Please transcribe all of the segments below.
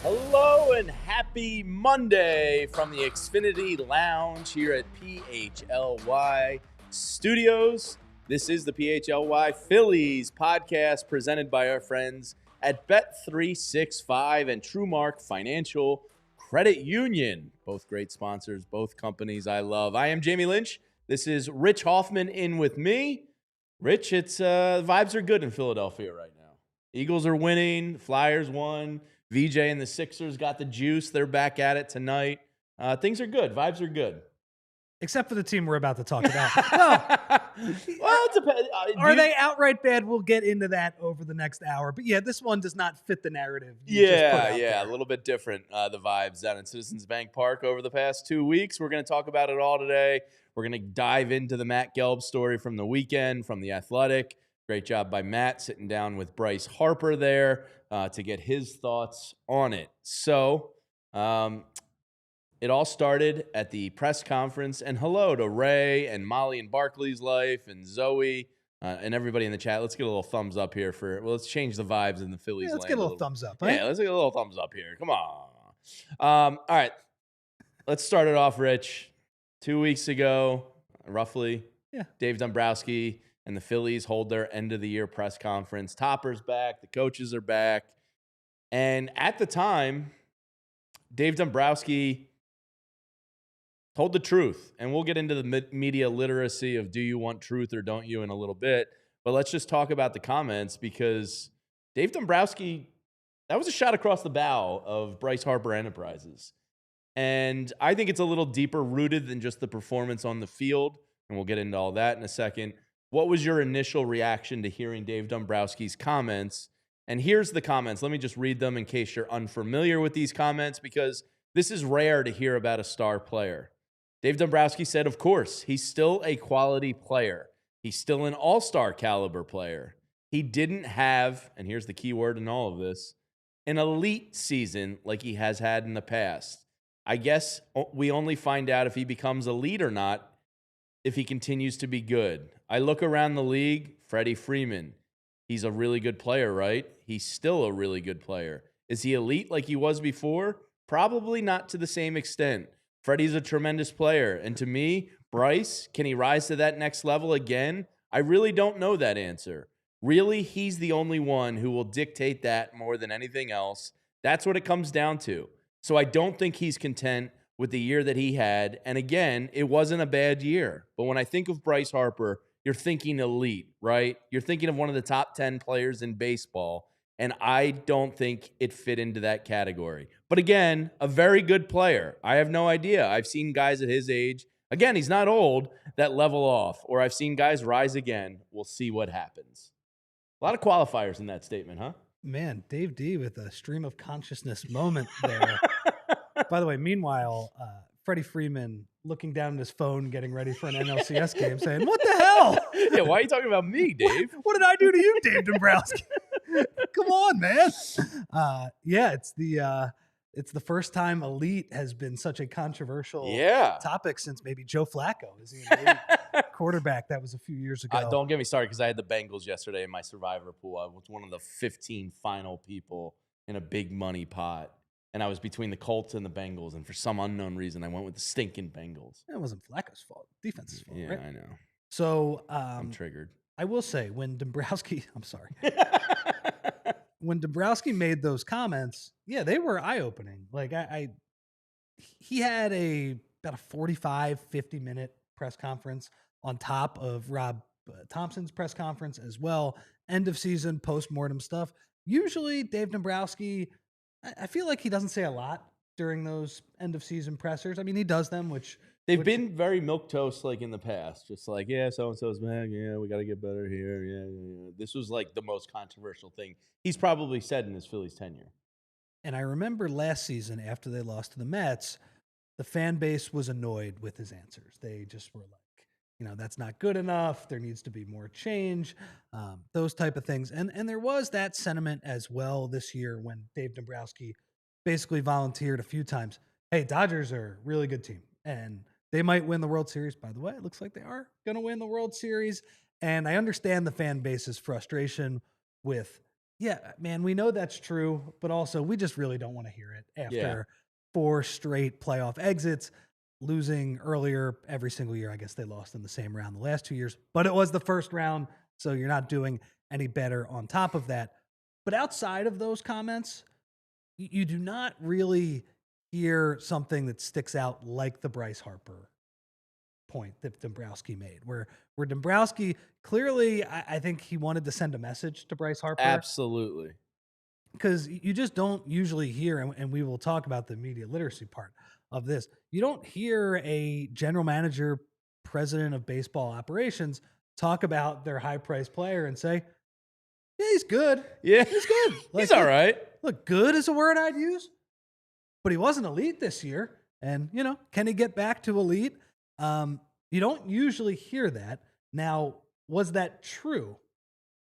Hello and happy Monday from the Xfinity Lounge here at PHLY Studios. This is the PHLY Phillies Podcast presented by our friends at Bet365 and TrueMark Financial Credit Union. Both great sponsors, both companies I love. I am Jamie Lynch. This is Rich Hofmann in with me. Rich, it's vibes are good in Philadelphia right now. Eagles are winning. Flyers won. VJ and the Sixers got the juice. They're back at it tonight. Things are good. Vibes are good. Except for the team we're about to talk about. Well, it depends. Are they outright bad? We'll get into that over the next hour. But yeah, this one does not fit the narrative. A little bit different, the vibes down in Citizens Bank Park over the past 2 weeks. We're going to talk about it all today. We're going to dive into the Matt Gelb story from the weekend from The Athletic. Great job by Matt sitting down with Bryce Harper there to get his thoughts on it. So it all started at the press conference. And hello to Ray and Molly and Barkley's Life and Zoe and everybody in the chat. Let's get a little thumbs up here let's change the vibes in the Phillies. Let's get a little thumbs up. Right? Yeah, let's get a little thumbs up here. Come on. All right. Let's start it off, Rich. 2 weeks ago, roughly, Dave Dombrowski and the Phillies hold their end-of-the-year press conference. Topper's back. The coaches are back. And at the time, Dave Dombrowski told the truth. And we'll get into the media literacy of do you want truth or don't you in a little bit. But let's just talk about the comments because Dave Dombrowski, that was a shot across the bow of Bryce Harper Enterprises. And I think it's a little deeper rooted than just the performance on the field. And we'll get into all that in a second. What was your initial reaction to hearing Dave Dombrowski's comments? And here's the comments. Let me just read them in case you're unfamiliar with these comments because this is rare to hear about a star player. Dave Dombrowski said, of course, he's still a quality player. He's still an all-star caliber player. He didn't have, and here's the key word in all of this, an elite season like he has had in the past. I guess we only find out if he becomes elite or not if he continues to be good. I look around the league, Freddie Freeman. He's a really good player, right? He's still a really good player. Is he elite like he was before? Probably not to the same extent. Freddie's a tremendous player. And to me, Bryce, can he rise to that next level again? I really don't know that answer. Really, he's the only one who will dictate that more than anything else. That's what it comes down to. So I don't think he's content with the year that he had. And again, it wasn't a bad year. But when I think of Bryce Harper, you're thinking elite, right? You're thinking of one of the top 10 players in baseball. And I don't think it fit into that category. But again, a very good player. I have no idea. I've seen guys at his age, again, he's not old, that level off. Or I've seen guys rise again. We'll see what happens. A lot of qualifiers in that statement, huh? Man, Dave D with a stream of consciousness moment there. By the way, meanwhile, Freddie Freeman looking down at his phone, getting ready for an NLCS game, saying, "What the hell? Yeah, why are you talking about me, Dave? What did I do to you, Dave Dombrowski? Come on, man." It's the first time elite has been such a controversial topic since maybe Joe Flacco. Is he an elite quarterback? That was a few years ago. Don't get me started because I had the Bengals yesterday in my survivor pool. I was one of the 15 final people in a big money pot. And I was between the Colts and the Bengals. And for some unknown reason, I went with the stinking Bengals. It wasn't Flacco's fault. Defense's fault, yeah, right? I know. So I'm triggered. I will say, when Dombrowski, I'm sorry. When Dombrowski made those comments, yeah, they were eye-opening. Like, he had about a 45, 50-minute press conference on top of Rob Thompson's press conference as well. End of season, post-mortem stuff. Usually, Dave Dombrowski, I feel like he doesn't say a lot during those end of season pressers. I mean, he does them, which they've been very milquetoast like in the past. Just like, yeah, so-and-so's back. Yeah, we got to get better here. Yeah. This was like the most controversial thing he's probably said in his Phillies tenure. And I remember last season after they lost to the Mets, the fan base was annoyed with his answers. They just were like, that's not good enough. There needs to be more change, those type of things. And there was that sentiment as well this year when Dave Dombrowski basically volunteered a few times. Hey, Dodgers are a really good team, and they might win the World Series. By the way, it looks like they are going to win the World Series. And I understand the fan base's frustration with Yeah, man, we know that's true, but also we just really don't want to hear it after 4 straight playoff exits, losing earlier every single year. I guess they lost in the same round the last 2 years, but it was the first round, so you're not doing any better on top of that. But outside of those comments, you do not really hear something that sticks out like the Bryce Harper point that Dombrowski made, where Dombrowski clearly, I think he wanted to send a message to Bryce Harper. Absolutely. Because you just don't usually hear, and we will talk about the media literacy part of this. You don't hear a general manager, president of baseball operations talk about their high-priced player and say, yeah, he's good. Yeah. He's good. He's all right. Look, good is a word I'd use, but he wasn't elite this year. And, can he get back to elite? You don't usually hear that. Now, was that true?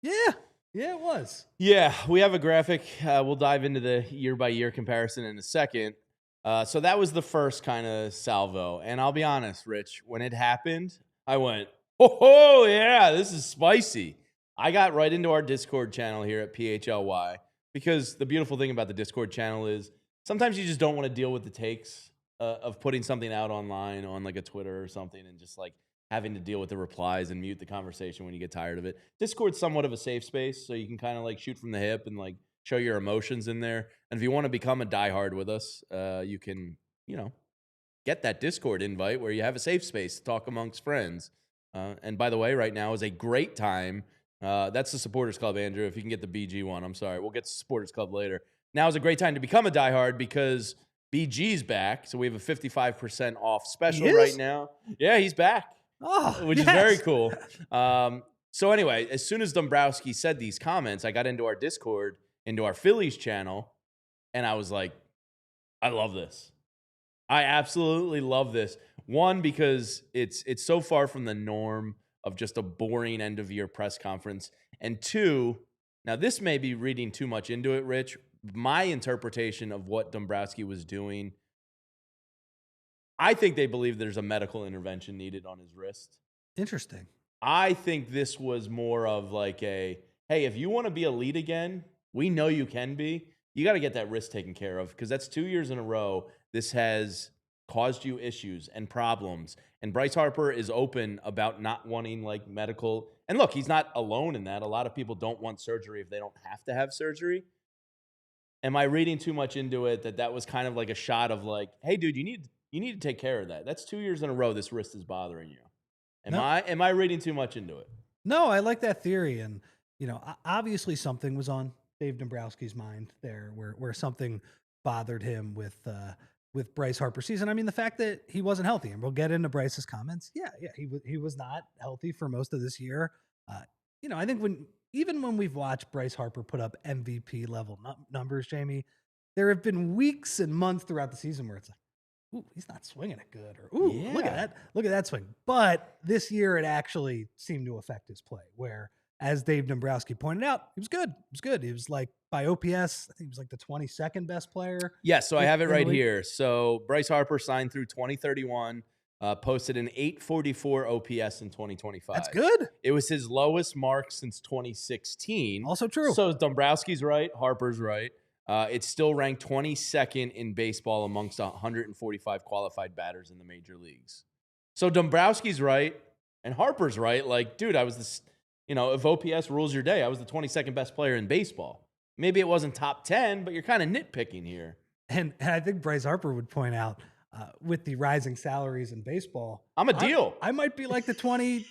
Yeah, it was. Yeah, we have a graphic. We'll dive into the year-by-year comparison in a second. So that was the first kind of salvo. And I'll be honest, Rich, when it happened, I went, oh, yeah, this is spicy. I got right into our Discord channel here at PHLY because the beautiful thing about the Discord channel is sometimes you just don't want to deal with the takes of putting something out online on like a Twitter or something and just like having to deal with the replies and mute the conversation when you get tired of it. Discord's somewhat of a safe space, so you can kind of like shoot from the hip and like show your emotions in there. And if you want to become a diehard with us, you can, get that Discord invite where you have a safe space to talk amongst friends. And by the way, right now is a great time. That's the Supporters Club, Andrew. If you can get the BG one, I'm sorry. We'll get to Supporters Club later. Now is a great time to become a diehard because BG's back. So we have a 55% off special right now. Yeah, he's back. Which is very cool. So anyway, as soon as Dombrowski said these comments, I got into our Discord, into our Phillies channel, and I was like, I love this. I absolutely love this. One, because it's so far from the norm of just a boring end-of-year press conference. And two, now this may be reading too much into it, Rich. My interpretation of what Dombrowski was doing, I think they believe there's a medical intervention needed on his wrist. Interesting. I think this was more of like hey, if you want to be elite again, we know you can be. You got to get that wrist taken care of because that's 2 years in a row. This has caused you issues and problems. And Bryce Harper is open about not wanting like medical. And look, he's not alone in that. A lot of people don't want surgery if they don't have to have surgery. Am I reading too much into it that was kind of like a shot of like, hey, dude, you need to take care of that. That's 2 years in a row this wrist is bothering you. Am I reading too much into it? No, I like that theory. And, obviously something was on Dave Dombrowski's mind there where something bothered him with Bryce Harper's season. I mean, the fact that he wasn't healthy, and we'll get into Bryce's comments. Yeah, he was not healthy for most of this year. I think when we've watched Bryce Harper put up MVP level numbers, Jamie, there have been weeks and months throughout the season where it's like, ooh, he's not swinging it good, or ooh, look at that swing. But this year it actually seemed to affect his play, where, as Dave Dombrowski pointed out, he was good. He was like, by OPS, I think he was like the 22nd best player. Yeah, so I have it right here. So Bryce Harper signed through 2031, posted an 844 OPS in 2025. That's good. It was his lowest mark since 2016. Also true. So Dombrowski's right, Harper's right. It's still ranked 22nd in baseball amongst 145 qualified batters in the major leagues. So Dombrowski's right and Harper's right. Like, dude, I was this, if OPS rules your day, I was the 22nd best player in baseball. Maybe it wasn't top 10, but you're kind of nitpicking here. And I think Bryce Harper would point out, with the rising salaries in baseball, I'm a deal. I might be like the 23rd,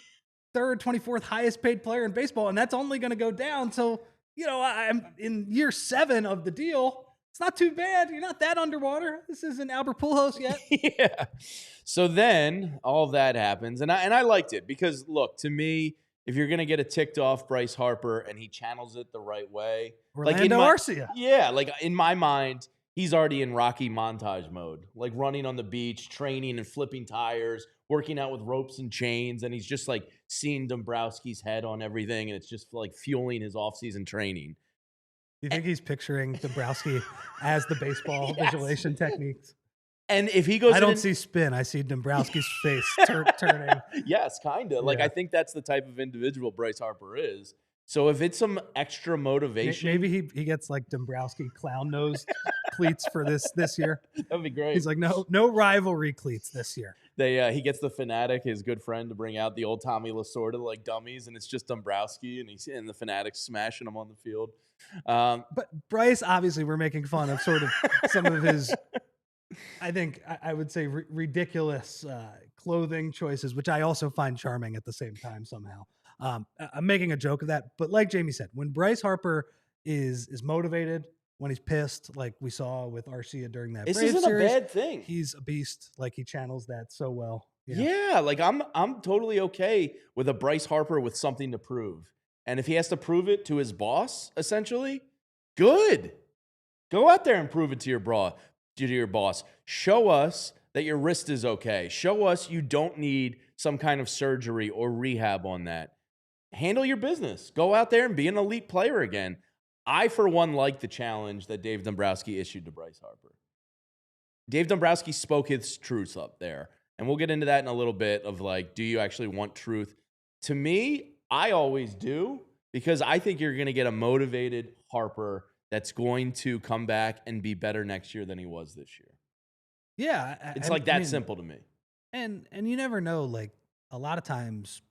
24th highest paid player in baseball, and that's only going to go down. So, I'm in year 7 of the deal. It's not too bad. You're not that underwater. This isn't Albert Pujols yet. Yeah. So then all that happens, and I liked it because, look, to me, if you're going to get a ticked off Bryce Harper and he channels it the right way. Orlando Arcia. Yeah, like in my mind, he's already in Rocky montage mode, like running on the beach, training and flipping tires, working out with ropes and chains, and he's just like seeing Dombrowski's head on everything, and it's just like fueling his offseason training. You think he's picturing Dombrowski as the baseball visualization techniques? And if he goes, I don't see spin. I see Dombrowski's face turning. Yes, kind of. Like, I think that's the type of individual Bryce Harper is. So if it's some extra motivation, maybe he gets like Dombrowski clown nose cleats for this year. That'd be great. He's like, no rivalry cleats this year. He gets the Fanatic, his good friend, to bring out the old Tommy Lasorda like dummies, and it's just Dombrowski and the Fanatics smashing him on the field. But Bryce, obviously, we're making fun of sort of some of his, I think I would say ridiculous clothing choices, which I also find charming at the same time somehow. I'm making a joke of that, but like Jamie said, when Bryce Harper is motivated, when he's pissed, like we saw with Arcia during that this Braves isn't series, a bad thing. He's a beast. Like he channels that so well. Yeah, like I'm totally okay with a Bryce Harper with something to prove. And if he has to prove it to his boss, essentially, good. Go out there and prove it to your boss. Show us that your wrist is okay. Show us you don't need some kind of surgery or rehab on that. Handle your business. Go out there and be an elite player again. I, for one, like the challenge that Dave Dombrowski issued to Bryce Harper. Dave Dombrowski spoke his truth up there. And we'll get into that in a little bit of like, do you actually want truth? To me, I always do, because I think you're going to get a motivated Harper that's going to come back and be better next year than he was this year. Yeah. It's like that simple to me. And you never know, like a lot of times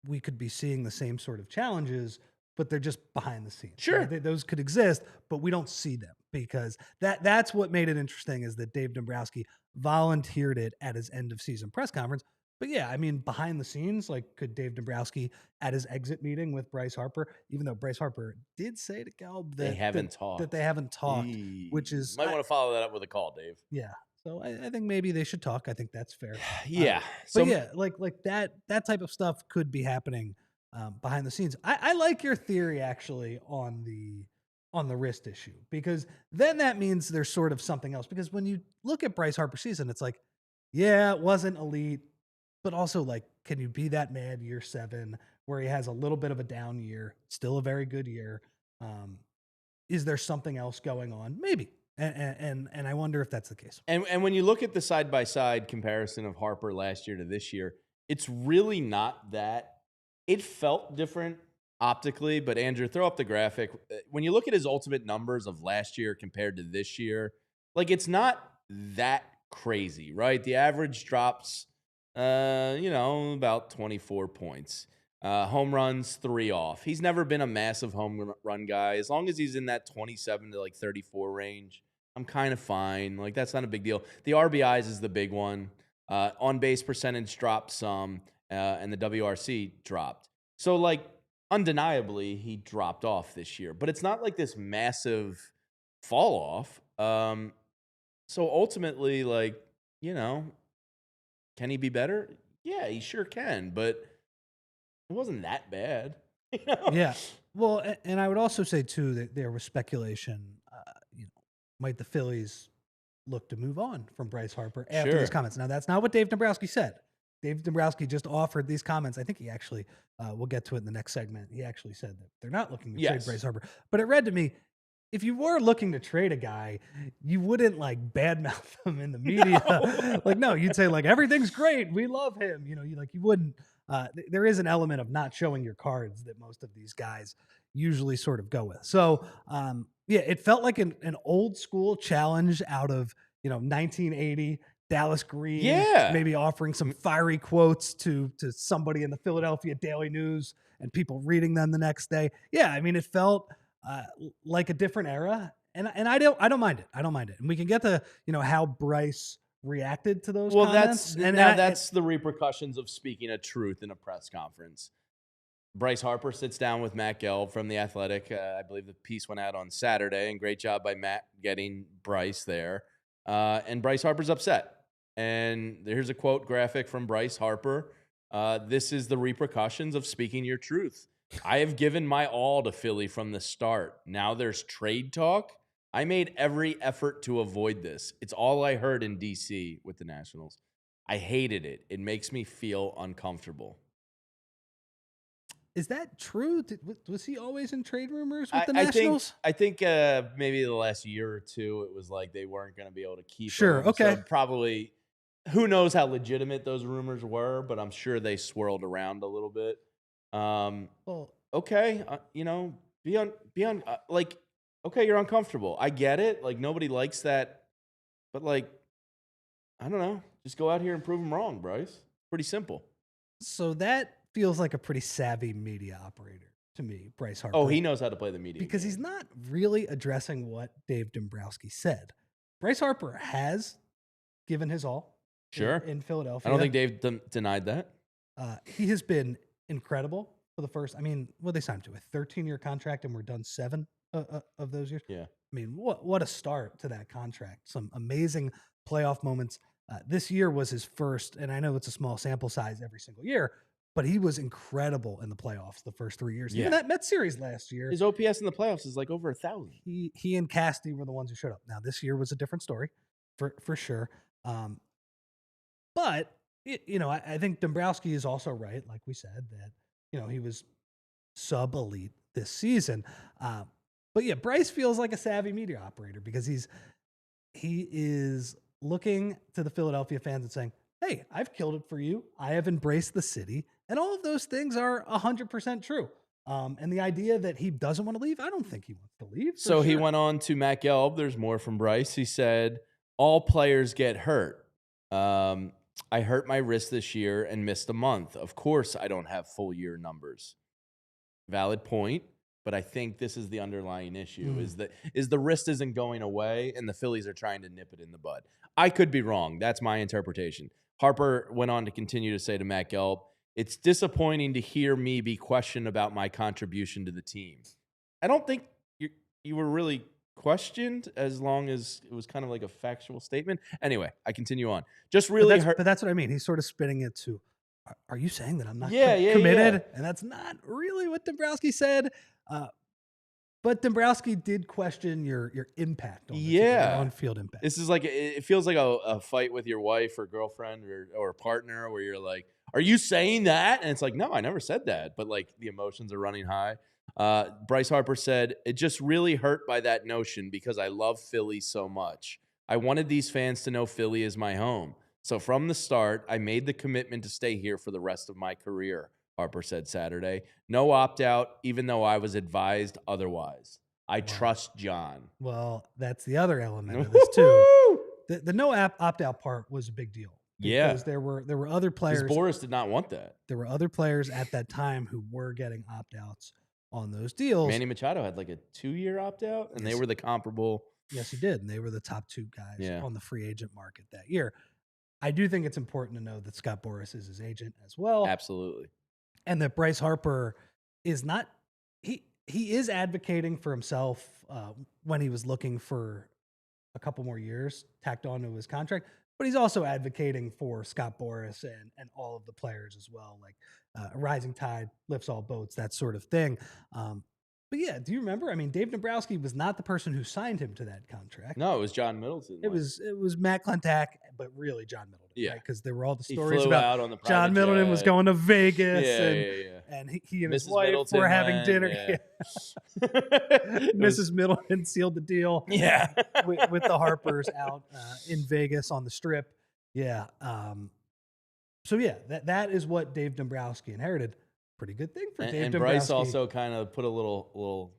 we could be seeing the same sort of challenges, but they're just behind the scenes. Sure. Right? Those could exist, but we don't see them, because that's what made it interesting, is that Dave Dombrowski volunteered it at his end of season press conference. But yeah, I mean, behind the scenes, like could Dave Dombrowski at his exit meeting with Bryce Harper, even though Bryce Harper did say to Gelb that they haven't talked, which is, might want to follow that up with a call, Dave. Yeah. So I think maybe they should talk. I think that's fair. Yeah. But yeah, like that type of stuff could be happening behind the scenes. I like your theory actually on the wrist issue, because then that means there's sort of something else. Because when you look at Bryce Harper's season, it's like, yeah, it wasn't elite, but also like, can you be that mad year 7 where he has a little bit of a down year, still a very good year? Is there something else going on? Maybe. And I wonder if that's the case. And when you look at the side-by-side comparison of Harper last year to this year, it's really not that. It felt different optically, but Andrew, throw up the graphic. When you look at his ultimate numbers of last year compared to this year, like it's not that crazy, right? The average drops, about 24 points. Home runs, 3 off. He's never been a massive home run guy. As long as he's in that 27 to like 34 range, I'm kind of fine. Like that's not a big deal. The RBIs is the big one. On base percentage dropped some, and the WRC dropped. So like undeniably he dropped off this year, but it's not like this massive fall off. So ultimately, like, can he be better? Yeah, he sure can, but it wasn't that bad. Yeah. Well, and I would also say too that there was speculation, might the Phillies look to move on from Bryce Harper after these comments? Now, that's not what Dave Dombrowski said. Dave Dombrowski just offered these comments. I think he actually, we'll get to it in the next segment. He actually said that they're not looking to trade Bryce Harper. But it read to me, if you were looking to trade a guy, you wouldn't like badmouth him in the media. No, you'd say like, everything's great. We love him. You wouldn't. There is an element of not showing your cards that most of these guys usually sort of go with. So, yeah, it felt like an old school challenge out of, 1980, Dallas Green, maybe offering some fiery quotes to somebody in the Philadelphia Daily News and people reading them the next day. Yeah, I mean, it felt like a different era, and I don't mind it. I don't mind it, and we can get to how Bryce reacted to those comments. That's the repercussions of speaking a truth in a press conference. Bryce Harper sits down with Matt Gelb from The Athletic. I believe the piece went out on Saturday, and great job by Matt getting Bryce there. And Bryce Harper's upset. And here's a quote graphic from Bryce Harper. This is the repercussions of speaking your truth. I have given my all to Philly from the start. Now there's trade talk. I made every effort to avoid this. It's all I heard in D.C. with the Nationals. I hated it. It makes me feel uncomfortable. Is that true? Was he always in trade rumors with the Nationals? I think maybe the last year or two, it was like they weren't going to be able to keep him. Okay. So probably, who knows how legitimate those rumors were, but I'm sure they swirled around a little bit. Well, okay, be on, like, okay, you're uncomfortable. I get it. Like, nobody likes that. But, like, I don't know. Just go out here and prove them wrong, Bryce. Pretty simple. So that feels like a pretty savvy media operator to me, Bryce Harper. Oh, he knows how to play the media because game. He's not really addressing what Dave Dombrowski said. Bryce Harper has given his all in Philadelphia. I don't think Dave denied that. He has been incredible for the first, what they signed to, a 13-year contract, and we're done 7 of those years. Yeah. I mean, what a start to that contract. Some amazing playoff moments. This year was his first, and I know it's a small sample size every single year, but he was incredible in the playoffs the first 3 years. Yeah. Even that Mets series last year. His OPS in the playoffs is like over 1,000. He and Casty were the ones who showed up. Now, this year was a different story, for sure. But, I think Dombrowski is also right, like we said, that, he was sub-elite this season. But yeah, Bryce feels like a savvy media operator because he is looking to the Philadelphia fans and saying, hey, I've killed it for you. I have embraced the city. And all of those things are 100% true. And the idea that he doesn't want to leave, I don't think he wants to leave. So he went on to Matt Gelb. There's more from Bryce. He said, all players get hurt. I hurt my wrist this year and missed a month. Of course, I don't have full year numbers. Valid point. But I think this is the underlying issue is the wrist isn't going away and the Phillies are trying to nip it in the bud. I could be wrong. That's my interpretation. Harper went on to continue to say to Matt Gelb, it's disappointing to hear me be questioned about my contribution to the team. I don't think you were really questioned as long as it was kind of like a factual statement. Anyway, I continue on. Just really but that's what I mean. He's sort of spinning it to, are you saying that I'm not committed? Yeah. And that's not really what Dombrowski said. But Dombrowski did question your impact on the team, your on-field impact. This is like, it feels like a fight with your wife or girlfriend or partner where you're like, are you saying that? And it's like, no, I never said that. But like the emotions are running high. Bryce Harper said, it just really hurt by that notion because I love Philly so much. I wanted these fans to know Philly is my home. So from the start, I made the commitment to stay here for the rest of my career. Harper said Saturday. No opt-out, even though I was advised otherwise. I trust John. Well, that's the other element of this, too. The no opt-out part was a big deal. Because there were other players. Boris did not want that. There were other players at that time who were getting opt-outs on those deals. Manny Machado had like a 2-year opt-out, and they were the comparable. Yes, he did. And they were the top 2 guys on the free agent market that year. I do think it's important to know that Scott Boras is his agent as well. Absolutely. And that Bryce Harper is not he is advocating for himself when he was looking for a couple more years tacked onto his contract, but he's also advocating for Scott Boras and all of the players as well, like a rising tide lifts all boats, that sort of thing. But yeah, do you remember? I mean, Dave Dombrowski was not the person who signed him to that contract. No, it was John Middleton. It was Matt Klentak, but really John Middleton. Yeah, because there were all the stories about John Middleton was going to Vegas, and he and his wife were having dinner. Mrs. Middleton sealed the deal. Yeah, with the Harpers out in Vegas on the Strip. Yeah. So yeah, that is what Dave Dombrowski inherited. Pretty good thing for Dave Dombrowski. And Bryce also kind of put a little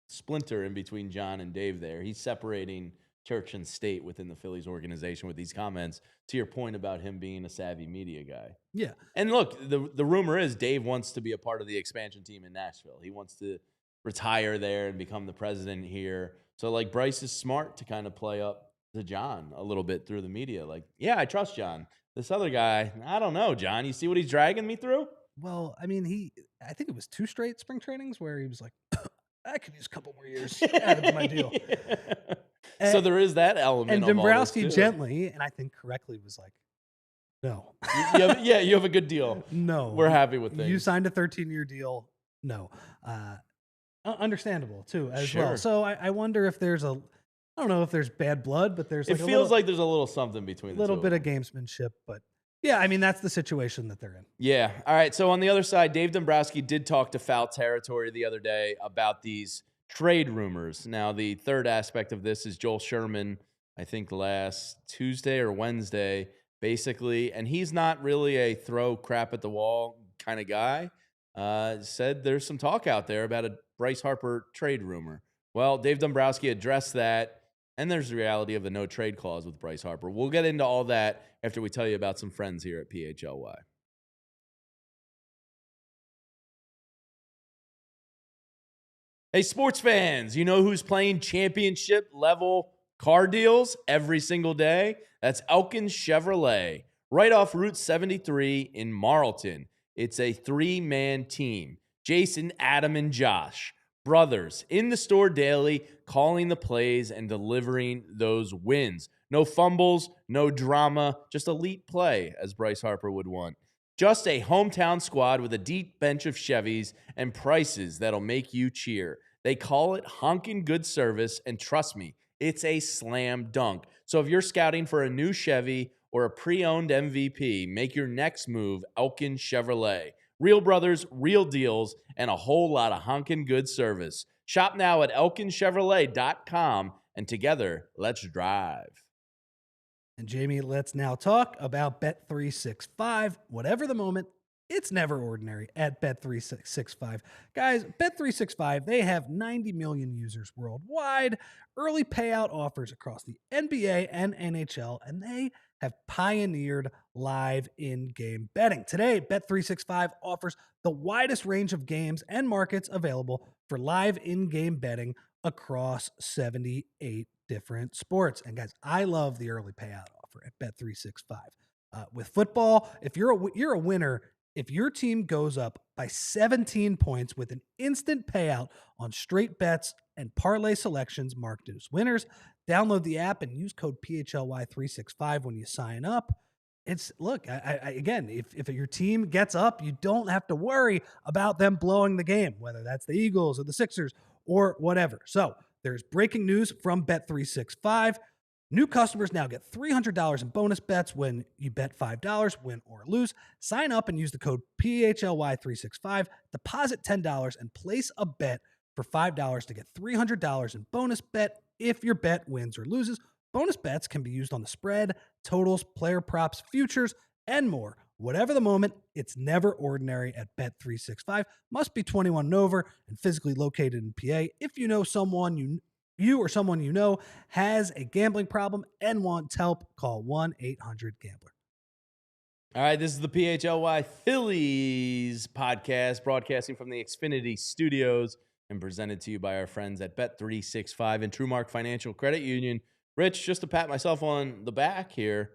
splinter in between John and Dave there. He's separating church and state within the Phillies organization with these comments, to your point about him being a savvy media guy. Yeah. And look, the rumor is Dave wants to be a part of the expansion team in Nashville. He wants to retire there and become the president here. So, like, Bryce is smart to kind of play up to John a little bit through the media. Like, yeah, I trust John. This other guy, I don't know, John. You see what he's dragging me through? Well, I mean, I think it was 2 straight spring trainings where he was like, I could use a couple more years out of my deal. So there is that element. And Dombrowski gently, and I think correctly, was like, no. you have a good deal. No. We're happy with things. You signed a 13-year deal. No. Understandable, too, as well. So I wonder if there's I don't know if there's bad blood, but there's like it feels like there's a little something between the two. A little bit of gamesmanship, but yeah, I mean, that's the situation that they're in. Yeah. All right. So on the other side, Dave Dombrowski did talk to Foul Territory the other day about these trade rumors. Now, the third aspect of this is Joel Sherman, I think last Tuesday or Wednesday, basically, and he's not really a throw crap at the wall kind of guy, said there's some talk out there about a Bryce Harper trade rumor. Well, Dave Dombrowski addressed that, and there's the reality of the no trade clause with Bryce Harper. We'll get into all that after we tell you about some friends here at PHLY. Hey, sports fans, you know who's playing championship level car deals every single day? That's Elkins Chevrolet, right off Route 73 in Marlton. It's a 3-man team. Jason, Adam, and Josh, brothers, in the store daily, calling the plays and delivering those wins. No fumbles, no drama, just elite play, as Bryce Harper would want. Just a hometown squad with a deep bench of Chevys and prices that'll make you cheer. They call it honkin' good service, and trust me, it's a slam dunk. So if you're scouting for a new Chevy or a pre-owned MVP, make your next move Elkins Chevrolet. Real brothers, real deals, and a whole lot of honkin' good service. Shop now at elkinchevrolet.com, and together, let's drive. And Jamie, let's now talk about Bet365. Whatever the moment, it's never ordinary at Bet365. Guys, Bet365, they have 90 million users worldwide, early payout offers across the NBA and NHL, and they have pioneered live in-game betting. Today, Bet365 offers the widest range of games and markets available for live in-game betting across 78 different sports. And guys, I love the early payout offer at Bet365. With football, if you're a winner, if your team goes up by 17 points with an instant payout on straight bets and parlay selections marked as winners, download the app and use code PHLY365 when you sign up. Again, if your team gets up, you don't have to worry about them blowing the game, whether that's the Eagles or the Sixers or whatever. So there's breaking news from Bet365. New customers now get $300 in bonus bets when you bet $5, win or lose. Sign up and use the code PHLY365, deposit $10, and place a bet for $5 to get $300 in bonus bet if your bet wins or loses. Bonus bets can be used on the spread, totals, player props, futures, and more. Whatever the moment, it's never ordinary at Bet365. Must be 21 and over and physically located in PA. If you know someone you or someone you know has a gambling problem and wants help, call 1-800-GAMBLER. All right, this is the PHLY Phillies Podcast, broadcasting from the Xfinity Studios and presented to you by our friends at Bet365 and TrueMark Financial Credit Union. Rich, just to pat myself on the back here,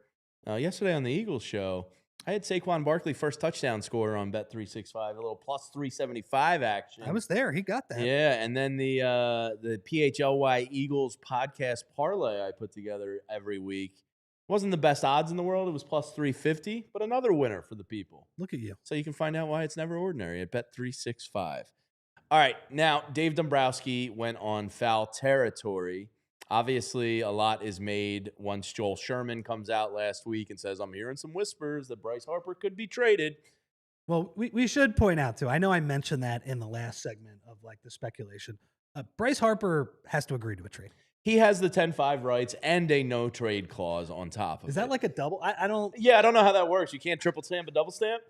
yesterday on the Eagles show, I had Saquon Barkley first touchdown scorer on Bet365, a little plus 375 action. I was there. He got that. Yeah, and then the PHLY Eagles podcast parlay I put together every week. Wasn't the best odds in the world. It was plus 350, but another winner for the people. Look at you. So you can find out why it's never ordinary at Bet365. All right, now Dave Dombrowski went on foul territory. Obviously, a lot is made once Joel Sherman comes out last week and says, I'm hearing some whispers that Bryce Harper could be traded. Well, we should point out, too, I know I mentioned that in the last segment of like the speculation. Bryce Harper has to agree to a trade. He has the 10-5 rights and a no-trade clause on top of it. Is that like a double? I don't... Yeah, I don't know how that works. You can't triple stamp a double stamp?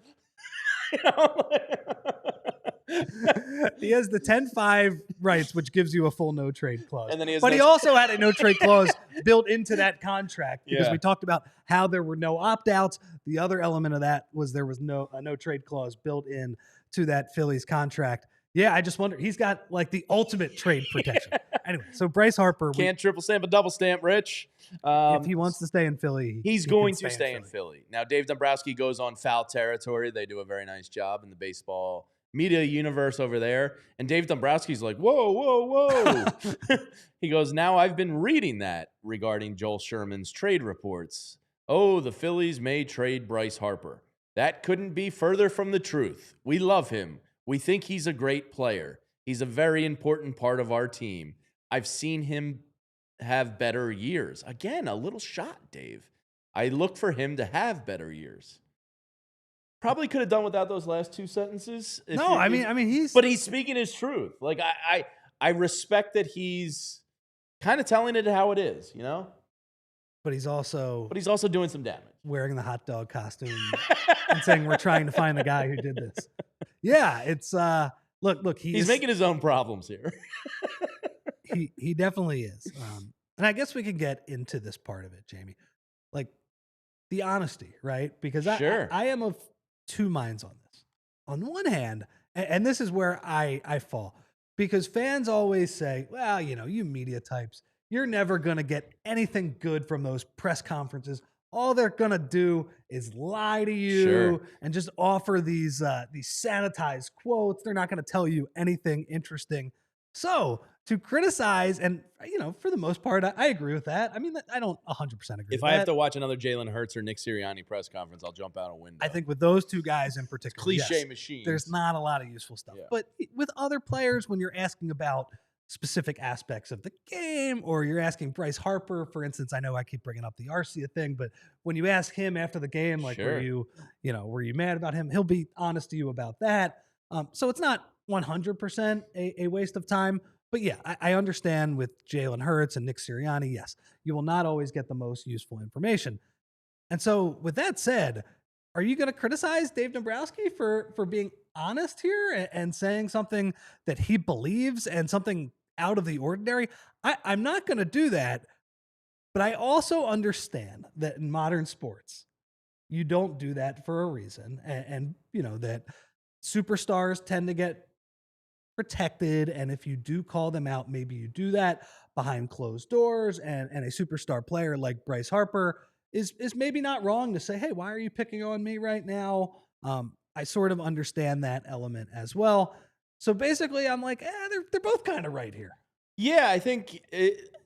He has the 10-5 rights, which gives you a full no-trade clause. And then he also had a no-trade clause built into that contract because we talked about how there were no opt-outs. The other element of that was there was a no-trade clause built in to that Phillies contract. Yeah, I just wonder. He's got like the ultimate trade protection. Anyway, so Bryce Harper can't triple stamp a double stamp, Rich. If he wants to stay in Philly, he's going to stay in Philly. Now, Dave Dombrowski goes on foul territory. They do a very nice job in the baseball media universe over there. And Dave Dombrowski's like, whoa, whoa, whoa. He goes, now I've been reading that regarding Joel Sherman's trade reports. Oh, the Phillies may trade Bryce Harper. That couldn't be further from the truth. We love him. We think he's a great player. He's a very important part of our team. I've seen him have better years. Again, a little shot, Dave. I look for him to have better years. Probably could have done without those last two sentences. I mean, he's speaking his truth. Like I respect that he's kind of telling it how it is, you know. But he's also doing some damage, wearing the hot dog costume and saying we're trying to find the guy who did this. Yeah, it's look, he's making his own problems here. he definitely is. And I guess we can get into this part of it, Jamie. Like the honesty, right? Because Sure. I am of two minds on this. On one hand, and this is where I fall, because fans always say, well, you media types, you're never going to get anything good from those press conferences. All they're going to do is lie to you and just offer these sanitized quotes. They're not going to tell you anything interesting. So to criticize, and for the most part, I agree with that. I mean, I don't 100% agree. If I have to watch another Jalen Hurts or Nick Sirianni press conference, I'll jump out a window. I think with those two guys in particular, cliche machines. There's not a lot of useful stuff. Yeah. But with other players, when you're asking about specific aspects of the game, or you're asking Bryce Harper, for instance, I know I keep bringing up the Arcia thing, but when you ask him after the game, like, were you mad about him? He'll be honest to you about that. So it's not 100% a waste of time. But yeah, I understand with Jalen Hurts and Nick Sirianni, yes, you will not always get the most useful information. And so with that said, are you going to criticize Dave Dombrowski for being honest here and saying something that he believes and something out of the ordinary? I'm not going to do that, but I also understand that in modern sports, you don't do that for a reason. And that superstars tend to get protected. And if you do call them out, maybe you do that behind closed doors. And a superstar player like Bryce Harper is maybe not wrong to say, hey, why are you picking on me right now? I sort of understand that element as well. So basically, I'm like, they're both kind of right here. Yeah, I think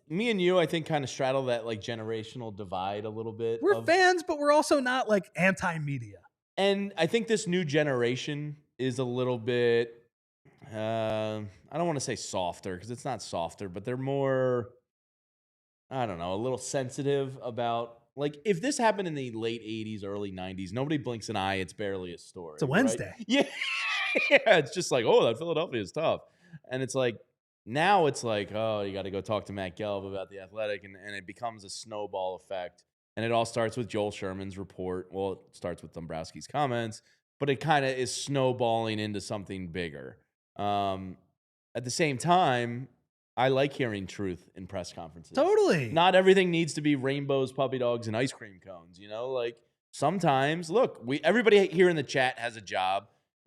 me and you, I think, kind of straddle that like generational divide a little bit. We're fans, but we're also not like anti-media. And I think this new generation is a little bit, I don't want to say softer because it's not softer, but they're more, I don't know, a little sensitive about, like, if this happened in the late 80s, early 90s, nobody blinks an eye. It's barely a story. It's a Wednesday. Right? Yeah. Yeah. It's just like, oh, that Philadelphia is tough. And it's like, now it's like, oh, you got to go talk to Matt Gelb about the Athletic. And it becomes a snowball effect. And it all starts with Joel Sherman's report. Well, it starts with Dombrowski's comments, but it kind of is snowballing into something bigger. At the same time, I like hearing truth in press conferences. Totally. Not everything needs to be rainbows, puppy dogs, and ice cream cones. Like sometimes, look, everybody here in the chat has a job.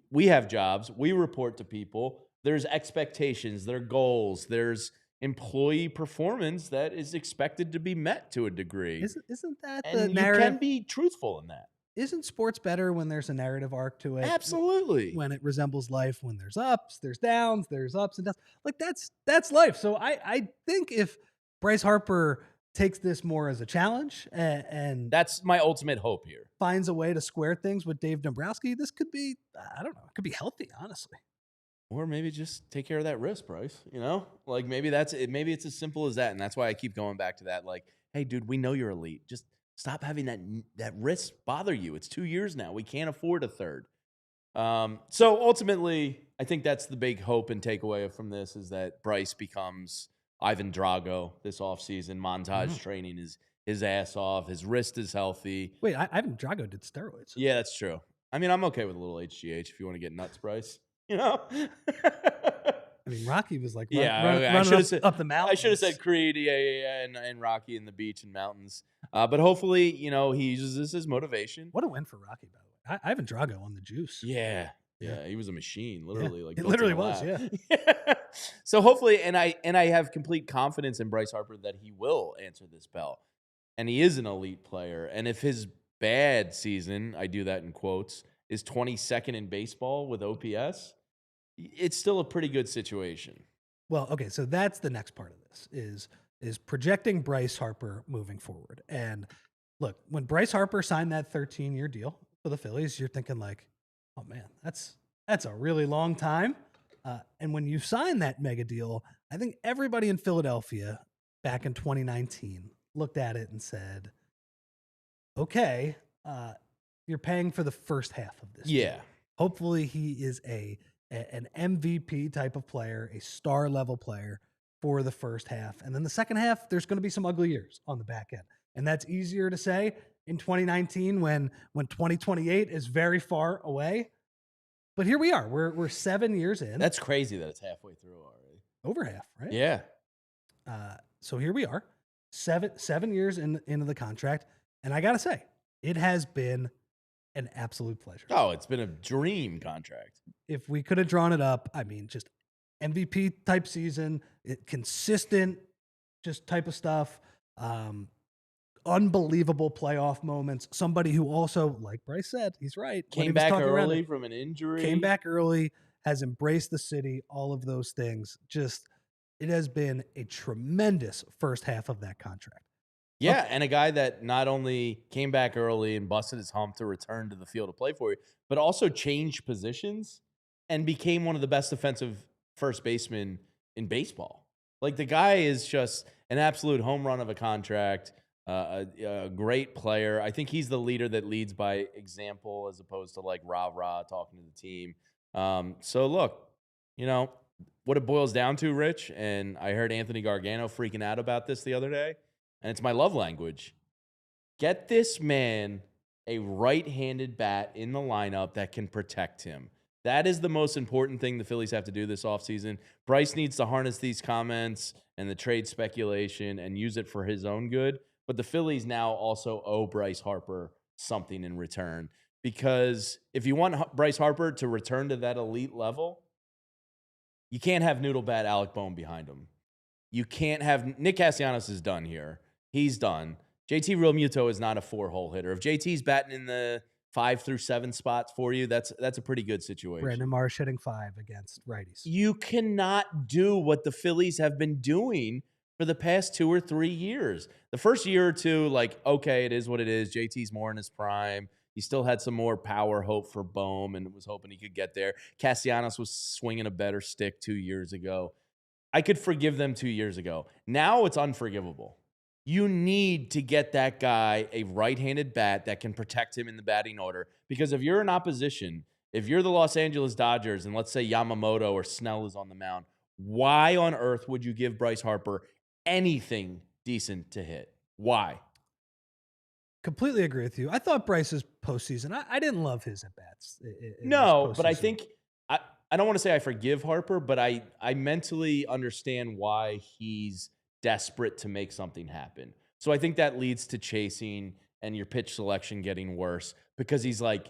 We have jobs. We report to people. There's expectations. There are goals. There's employee performance that is expected to be met to a degree. Isn't that and the narrative? You can be truthful in that. Isn't sports better when there's a narrative arc to it? Absolutely. When it resembles life, when there's ups, there's downs, there's ups and downs. Like that's life. So I think if Bryce Harper takes this more as a challenge and that's my ultimate hope here, finds a way to square things with Dave Dombrowski, this could be, I don't know, it could be healthy, honestly. Or maybe just take care of that wrist, Bryce. Like maybe that's it. Maybe it's as simple as that. And that's why I keep going back to that. Like, hey, dude, we know you're elite. Just stop having that wrist bother you. It's 2 years now. We can't afford a third. So ultimately, I think that's the big hope and takeaway from this is that Bryce becomes Ivan Drago this offseason. Montage training his ass off. His wrist is healthy. Wait, Ivan Drago did steroids. Yeah, that's true. I mean, I'm okay with a little HGH if you want to get nuts, Bryce. I mean, Rocky was like, running up the mountain. I should have said Creed, and Rocky in the beach and mountains. But hopefully, he uses this as motivation. What a win for Rocky, by the way. Ivan Drago on the juice. Yeah, he was a machine, literally. Yeah, like it literally was, yeah. So hopefully, and I have complete confidence in Bryce Harper that he will answer this bell, and he is an elite player. And if his bad season, I do that in quotes, is 22nd in baseball with OPS, it's still a pretty good situation. Well, okay, so that's the next part of this is projecting Bryce Harper moving forward. And look, when Bryce Harper signed that 13-year deal for the Phillies, you're thinking like, oh man, that's a really long time. And when you sign that mega deal, I think everybody in Philadelphia back in 2019 looked at it and said, okay, you're paying for the first half of this. Yeah. Deal. Hopefully he is an MVP type of player, a star level player for the first half. And then the second half, there's going to be some ugly years on the back end. And that's easier to say in 2019 when 2028 is very far away. But here we are. We're 7 years in. That's crazy that it's halfway through already. Over half, right? Yeah. So here we are, 7 years into the contract, and I gotta say, it has been an absolute pleasure. Oh, it's been a dream contract. If we could have drawn it up, I mean, just MVP type season, consistent, just type of stuff. Unbelievable playoff moments. Somebody who also, like Bryce said, he's right. Came back early from an injury. Came back early, has embraced the city, all of those things. Just, it has been a tremendous first half of that contract. Yeah, and a guy that not only came back early and busted his hump to return to the field to play for you, but also changed positions and became one of the best defensive first basemen in baseball. Like, the guy is just an absolute home run of a contract. A great player. I think he's the leader that leads by example as opposed to like rah-rah talking to the team. So look, what it boils down to, Rich, and I heard Anthony Gargano freaking out about this the other day, and it's my love language. Get this man a right-handed bat in the lineup that can protect him. That is the most important thing the Phillies have to do this offseason. Bryce needs to harness these comments and the trade speculation and use it for his own good. But the Phillies now also owe Bryce Harper something in return, because if you want Bryce Harper to return to that elite level, you can't have noodle bat Alec Bohm behind him. You can't have Nick Castellanos is done here. He's done. JT Realmuto is not a 4-hole hitter. If JT's batting in the 5 through 7 spots for you, that's a pretty good situation. Brandon Marsh hitting 5 against righties. You cannot do what the Phillies have been doing for the past 2 or 3 years. The first year or two, like, okay, it is what it is. JT's more in his prime. He still had some more power hope for Bohm and was hoping he could get there. Castellanos was swinging a better stick 2 years ago. I could forgive them 2 years ago. Now it's unforgivable. You need to get that guy a right-handed bat that can protect him in the batting order, because if you're in opposition, if you're the Los Angeles Dodgers and let's say Yamamoto or Snell is on the mound, why on earth would you give Bryce Harper anything decent to hit? Why? Completely agree with you. I thought Bryce's postseason, I didn't love his at-bats. No, but I think, I don't want to say I forgive Harper, but I mentally understand why he's desperate to make something happen. So I think that leads to chasing and your pitch selection getting worse, because he's like,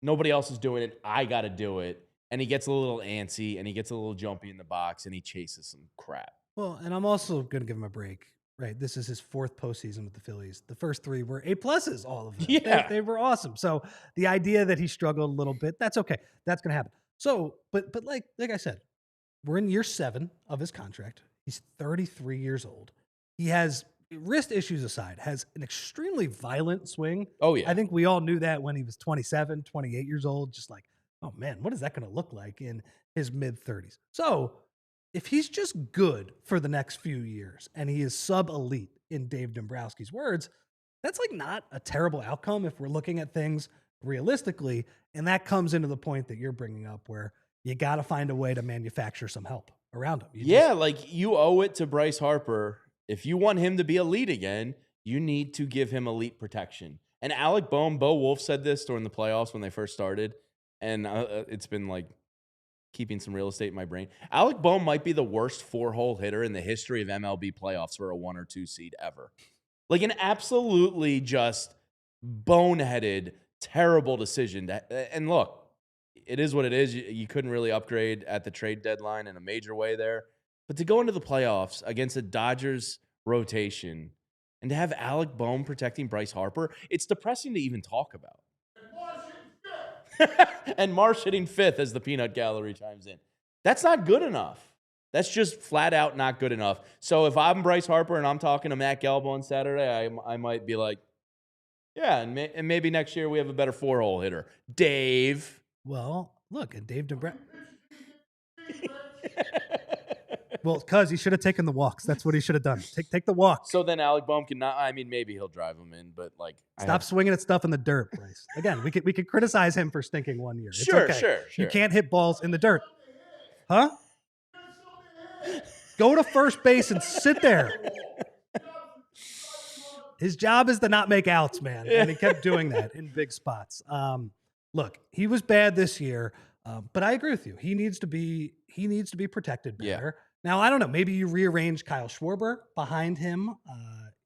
nobody else is doing it, I got to do it. And he gets a little antsy and he gets a little jumpy in the box and he chases some crap. Well, and I'm also going to give him a break, right? This is his 4th postseason with the Phillies. The first 3 were A+, all of them. Yeah. They were awesome. So the idea that he struggled a little bit, that's okay. That's going to happen. So, but like I said, we're in year 7 of his contract. He's 33 years old. He has, wrist issues aside, has an extremely violent swing. Oh, yeah. I think we all knew that when he was 27, 28 years old, just like, oh man, what is that going to look like in his mid-30s? So if he's just good for the next few years and he is sub-elite, in Dave Dombrowski's words, that's like not a terrible outcome if we're looking at things realistically. And that comes into the point that you're bringing up, where you got to find a way to manufacture some help around him. Like, you owe it to Bryce Harper. If you want him to be elite again, you need to give him elite protection. And Alec Bohm, Bo Wolf said this during the playoffs when they first started, and it's been like keeping some real estate in my brain. Alec Bohm might be the worst 4-hole hitter in the history of MLB playoffs for a 1 or 2 seed ever. Like, an absolutely just boneheaded, terrible decision. And look, it is what it is. You couldn't really upgrade at the trade deadline in a major way there. But to go into the playoffs against the Dodgers rotation and to have Alec Bohm protecting Bryce Harper, it's depressing to even talk about. And Marsh hitting 5th as the peanut gallery chimes in. That's not good enough. That's just flat out not good enough. So if I'm Bryce Harper and I'm talking to Matt Gelb on Saturday, I might be like, yeah, and maybe next year we have a better 4-hole hitter. Dave. Well, look, and Dave Dombrowski. Well, because he should have taken the walks. That's what he should have done. Take the walk. So then Alec Bohm can not. I mean, maybe he'll drive him in, but like, stop swinging at stuff in the dirt, Bryce. Again, we could criticize him for stinking 1 year. It's sure, okay. Sure. You can't hit balls in the dirt, huh? Go to first base and sit there. His job is to not make outs, man, and he kept doing that in big spots. Look, he was bad this year. But I agree with you. He needs to be protected better. Now, I don't know. Maybe you rearrange Kyle Schwarber behind him,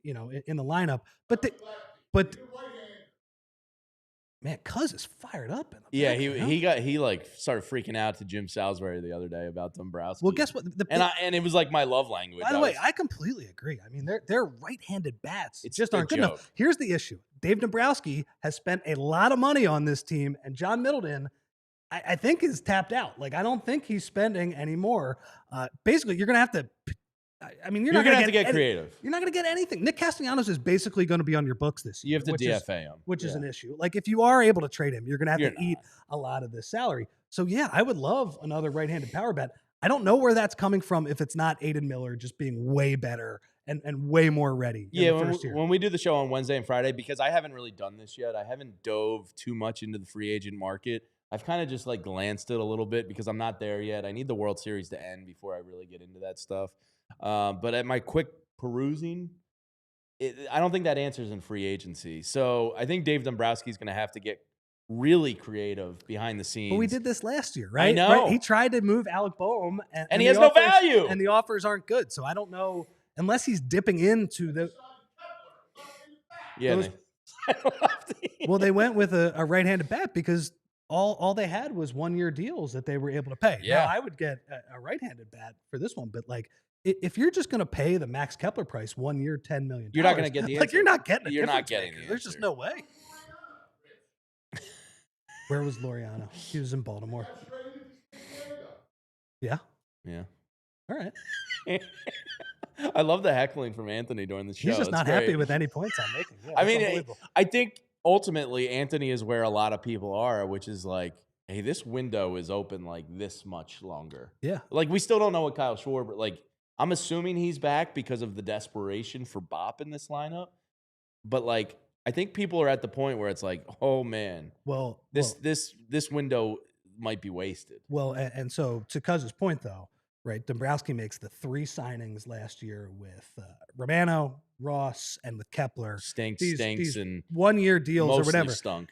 in the lineup. But man, Cuz is fired up. He like started freaking out to Jim Salisbury the other day about Dombrowski. Well, guess what? And it was like my love language. By the way, I completely agree. I mean, they're right-handed bats. It's just aren't good enough. Here's the issue. Dave Dombrowski has spent a lot of money on this team, and John Middleton, I think, is tapped out. Like, I don't think he's spending anymore. Basically, you're going to have to. I mean, you're not going to have to get creative. You're not going to get anything. Nick Castellanos is basically going to be on your books this year. You have to DFA him, which is an issue. Like, if you are able to trade him, you're going to have to eat a lot of this salary. So, yeah, I would love another right-handed power bat. I don't know where that's coming from if it's not Aiden Miller just being way better and way more ready. When we do the show on Wednesday and Friday, because I haven't really done this yet, I haven't dove too much into the free agent market. I've kind of just like glanced it a little bit because I'm not there yet. I need the World Series to end before I really get into that stuff. But at my quick perusing, I don't think that answers in free agency. So I think Dave Dombrowski is going to have to get really creative behind the scenes. But we did this last year, right? I know. Right? He tried to move Alec Boehm, and he has no value. And the offers aren't good. So I don't know, unless he's dipping into the... Yeah. Well, they went with a right-handed bat because all they had was 1-year deals that they were able to pay. Yeah. Now, I would get a right-handed bat for this one, but like, if you're just going to pay the Max Kepler price 1 year, $10 million, you're not going to get the answer. Like, you're not getting it. You're not getting the answer. There's just no way. Where was Laureano? He was in Baltimore. Yeah. Yeah. All right. I love the heckling from Anthony during the show. He's just not happy with any points I'm making. Yeah, I mean, I think ultimately Anthony is where a lot of people are, which is like, hey, this window is open like this much longer. Yeah. Like, we still don't know what Kyle Schwarber, like, I'm assuming he's back because of the desperation for Bop in this lineup. But like, I think people are at the point where it's like, oh man, this window might be wasted. Well, and so to Cuz's point though, right? Dombrowski makes the 3 signings last year with Romano, Ross, and with Kepler. Stinks, and 1-year deals or whatever. Stunk.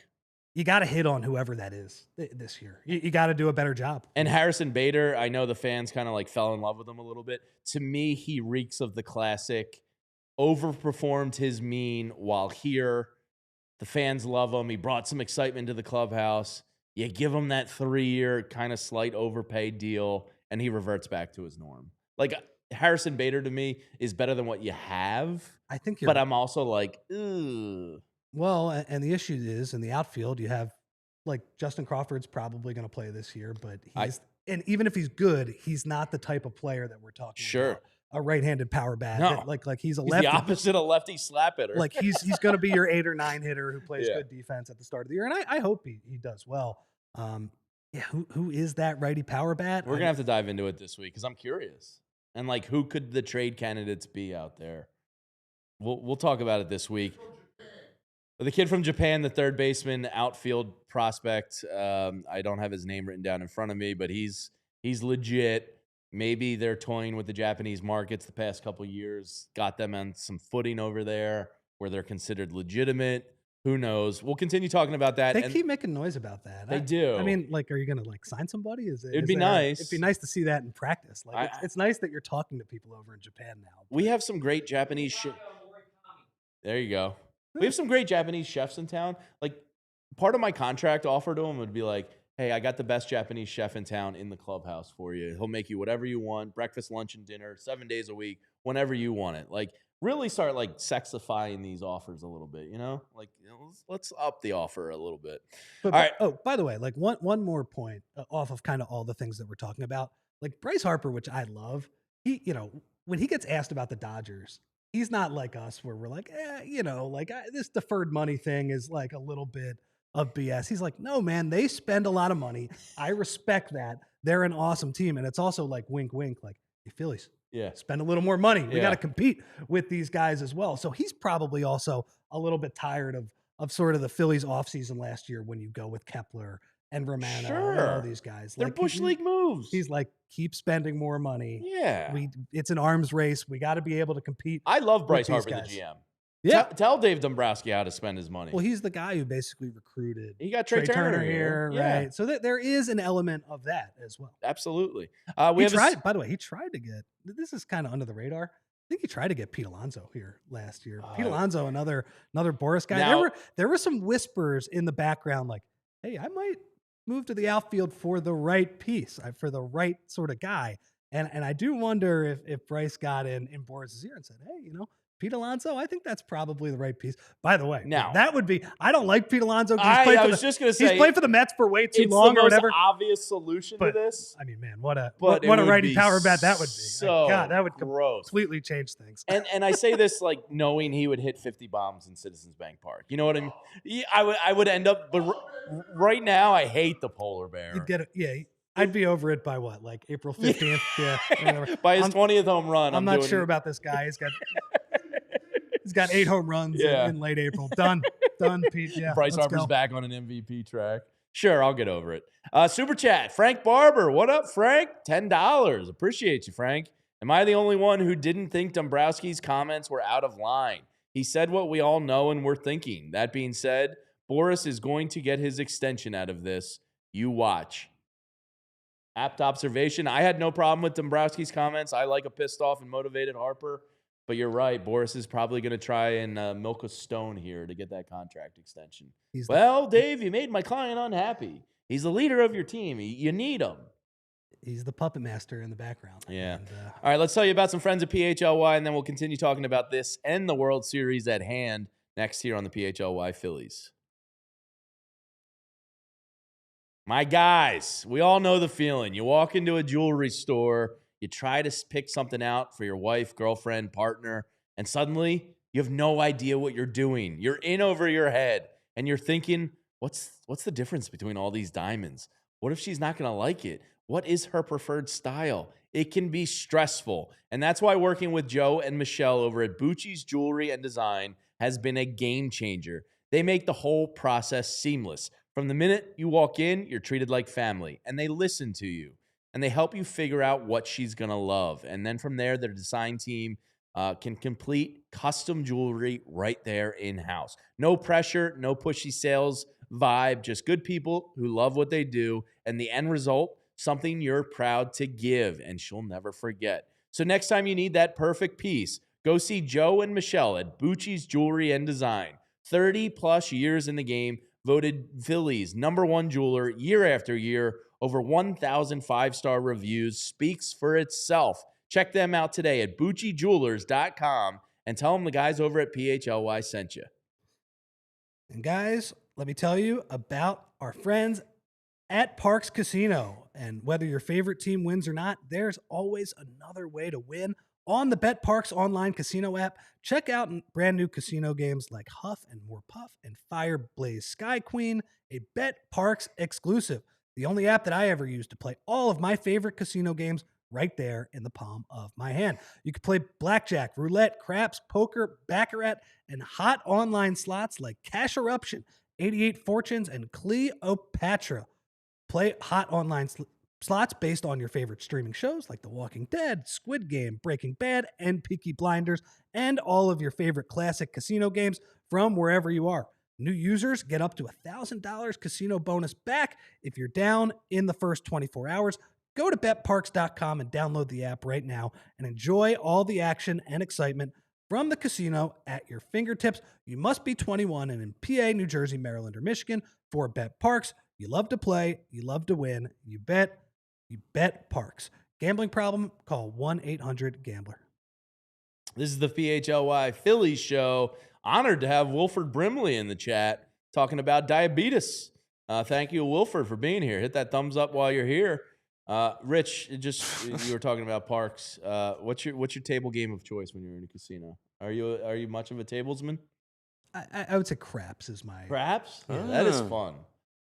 You got to hit on whoever that is this year. You got to do a better job. And Harrison Bader, I know the fans kind of like fell in love with him a little bit. To me, he reeks of the classic, overperformed his mean while here. The fans love him. He brought some excitement to the clubhouse. You give him that 3-year kind of slight overpaid deal, and he reverts back to his norm. Like, Harrison Bader to me is better than what you have. I think but I'm also like, ugh. Well, and the issue is in the outfield, you have like Justin Crawford's probably going to play this year, but and even if he's good, he's not the type of player that we're talking about. A right-handed power bat. No. Like he's a he's lefty. The opposite of lefty slap hitter. Like he's going to be your 8 or 9 hitter who plays good defense at the start of the year. And I hope he does well. Who is that righty power bat? We're going to have to dive into it this week because I'm curious. And like, who could the trade candidates be out there? We'll talk about it this week. The kid from Japan, the third baseman, outfield prospect. I don't have his name written down in front of me, but he's legit. Maybe they're toying with the Japanese markets the past couple of years, got them on some footing over there where they're considered legitimate. Who knows? We'll continue talking about that. They keep making noise about that. They do. I mean, like, are you going to like sign somebody? It'd be nice. It'd be nice to see that in practice. Like, it's nice that you're talking to people over in Japan now. We have some great Japanese There you go. We have some great Japanese chefs in town. Like, part of my contract offer to him would be like, hey, I got the best Japanese chef in town in the clubhouse for you. He'll make you whatever you want, breakfast, lunch, and dinner, 7 days a week, whenever you want it. Like, really start, like, sexifying these offers a little bit, you know? Like, let's up the offer a little bit. All right. Oh, by the way, like, one more point off of kind of all the things that we're talking about. Like, Bryce Harper, which I love, he, when he gets asked about the Dodgers, he's not like us where we're like, this deferred money thing is like a little bit of BS. He's like, no, man, they spend a lot of money. I respect that. They're an awesome team. And it's also like wink, wink, like, hey, Phillies, spend a little more money. We got to compete with these guys as well. So he's probably also a little bit tired of sort of the Phillies offseason last year when you go with Kepler and Romano and all these guys. They're like, Bush League moves. He's like, keep spending more money. Yeah. It's an arms race. We got to be able to compete. I love Bryce Harper, the GM. Yeah. Tell Dave Dombrowski how to spend his money. Well, he's the guy who basically recruited. He got Trey Turner here, right? So there is an element of that as well. Absolutely. By the way, he tried to get. This is kind of under the radar. I think he tried to get Pete Alonso here last year. Pete Alonso, another Boris guy. Now, there were some whispers in the background, like, "Hey, I might move to the outfield for the right piece, for the right sort of guy." And I do wonder if Bryce got in Boris's ear and said, "Hey, Pete Alonso, I think that's probably the right piece." By the way, now that would be. I don't like Pete Alonso. I was just going to say he's played for the Mets for way too long, or whatever. Obvious solution to this. I mean, man, what a righty power bat that would be. So God, that would gross. Completely change things. And I say this like knowing he would hit 50 bombs in Citizens Bank Park. You know what I mean? I would end up. But right now, I hate the polar bear. You'd get it. Yeah. I'd be over it by what, like April 15th? Yeah. By his 20th home run. I'm not sure about this guy. He's got 8 home runs in late April. Done, Pete. Yeah. Bryce Harper's back on an MVP track. Sure, I'll get over it. Super chat. Frank Barber. What up, Frank? $10. Appreciate you, Frank. Am I the only one who didn't think Dombrowski's comments were out of line? He said what we all know and we're thinking. That being said, Boris is going to get his extension out of this. You watch. Apt observation. I had no problem with Dombrowski's comments. I like a pissed off and motivated Harper. But you're right. Boris is probably going to try and milk a stone here to get that contract extension. Dave, you made my client unhappy. He's the leader of your team. You need him. He's the puppet master in the background. Yeah. All right, let's tell you about some friends at PHLY, and then we'll continue talking about this and the World Series at hand next here on the PHLY Phillies. My guys, we all know the feeling. You walk into a jewelry store, you try to pick something out for your wife, girlfriend, partner, and suddenly you have no idea what you're doing. You're in over your head, and you're thinking, what's the difference between all these diamonds? What if she's not going to like it? What is her preferred style? It can be stressful, and that's why working with Joe and Michelle over at Bucci's Jewelry and Design has been a game changer. They make the whole process seamless. From the minute you walk in, you're treated like family, and they listen to you, and they help you figure out what she's going to love. And then from there, their design team can complete custom jewelry right there in-house. No pressure, no pushy sales vibe, just good people who love what they do, and the end result, something you're proud to give, and she'll never forget. So next time you need that perfect piece, go see Joe and Michelle at Bucci's Jewelry and Design. 30-plus years in the game, voted Phillies #1 jeweler year after year. Over 1,000 5-star reviews, speaks for itself. Check them out today at BucciJewelers.com and tell them the guys over at PHLY sent you. And guys, let me tell you about our friends at Parx Casino. And whether your favorite team wins or not, there's always another way to win on the BetParx online casino app. Check out brand new casino games like Huff and More Puff and Fire Blaze Sky Queen, a BetParx exclusive. The only app that I ever use to play all of my favorite casino games right there in the palm of my hand. You can play blackjack, roulette, craps, poker, baccarat, and hot online slots like Cash Eruption, 88 Fortunes, and Cleopatra. Play hot online slots based on your favorite streaming shows like The Walking Dead, Squid Game, Breaking Bad, and Peaky Blinders, and all of your favorite classic casino games from wherever you are. New users get up to $1,000 casino bonus back if you're down in the first 24 hours. Go to betparx.com and download the app right now and enjoy all the action and excitement from the casino at your fingertips. You must be 21 and in PA, New Jersey, Maryland, or Michigan for BetParx. You love to play, you love to win, you bet Parx. Gambling problem? Call 1-800-GAMBLER. This is the PHLY Phillies show. Honored to have Wilford Brimley in the chat talking about diabetes. Thank you, Wilford, for being here. Hit that thumbs up while you're here. Rich, you were talking about Parx. What's your table game of choice when you're in a casino? Are you much of a tablesman? I would say craps is my craps. Yeah, that is fun.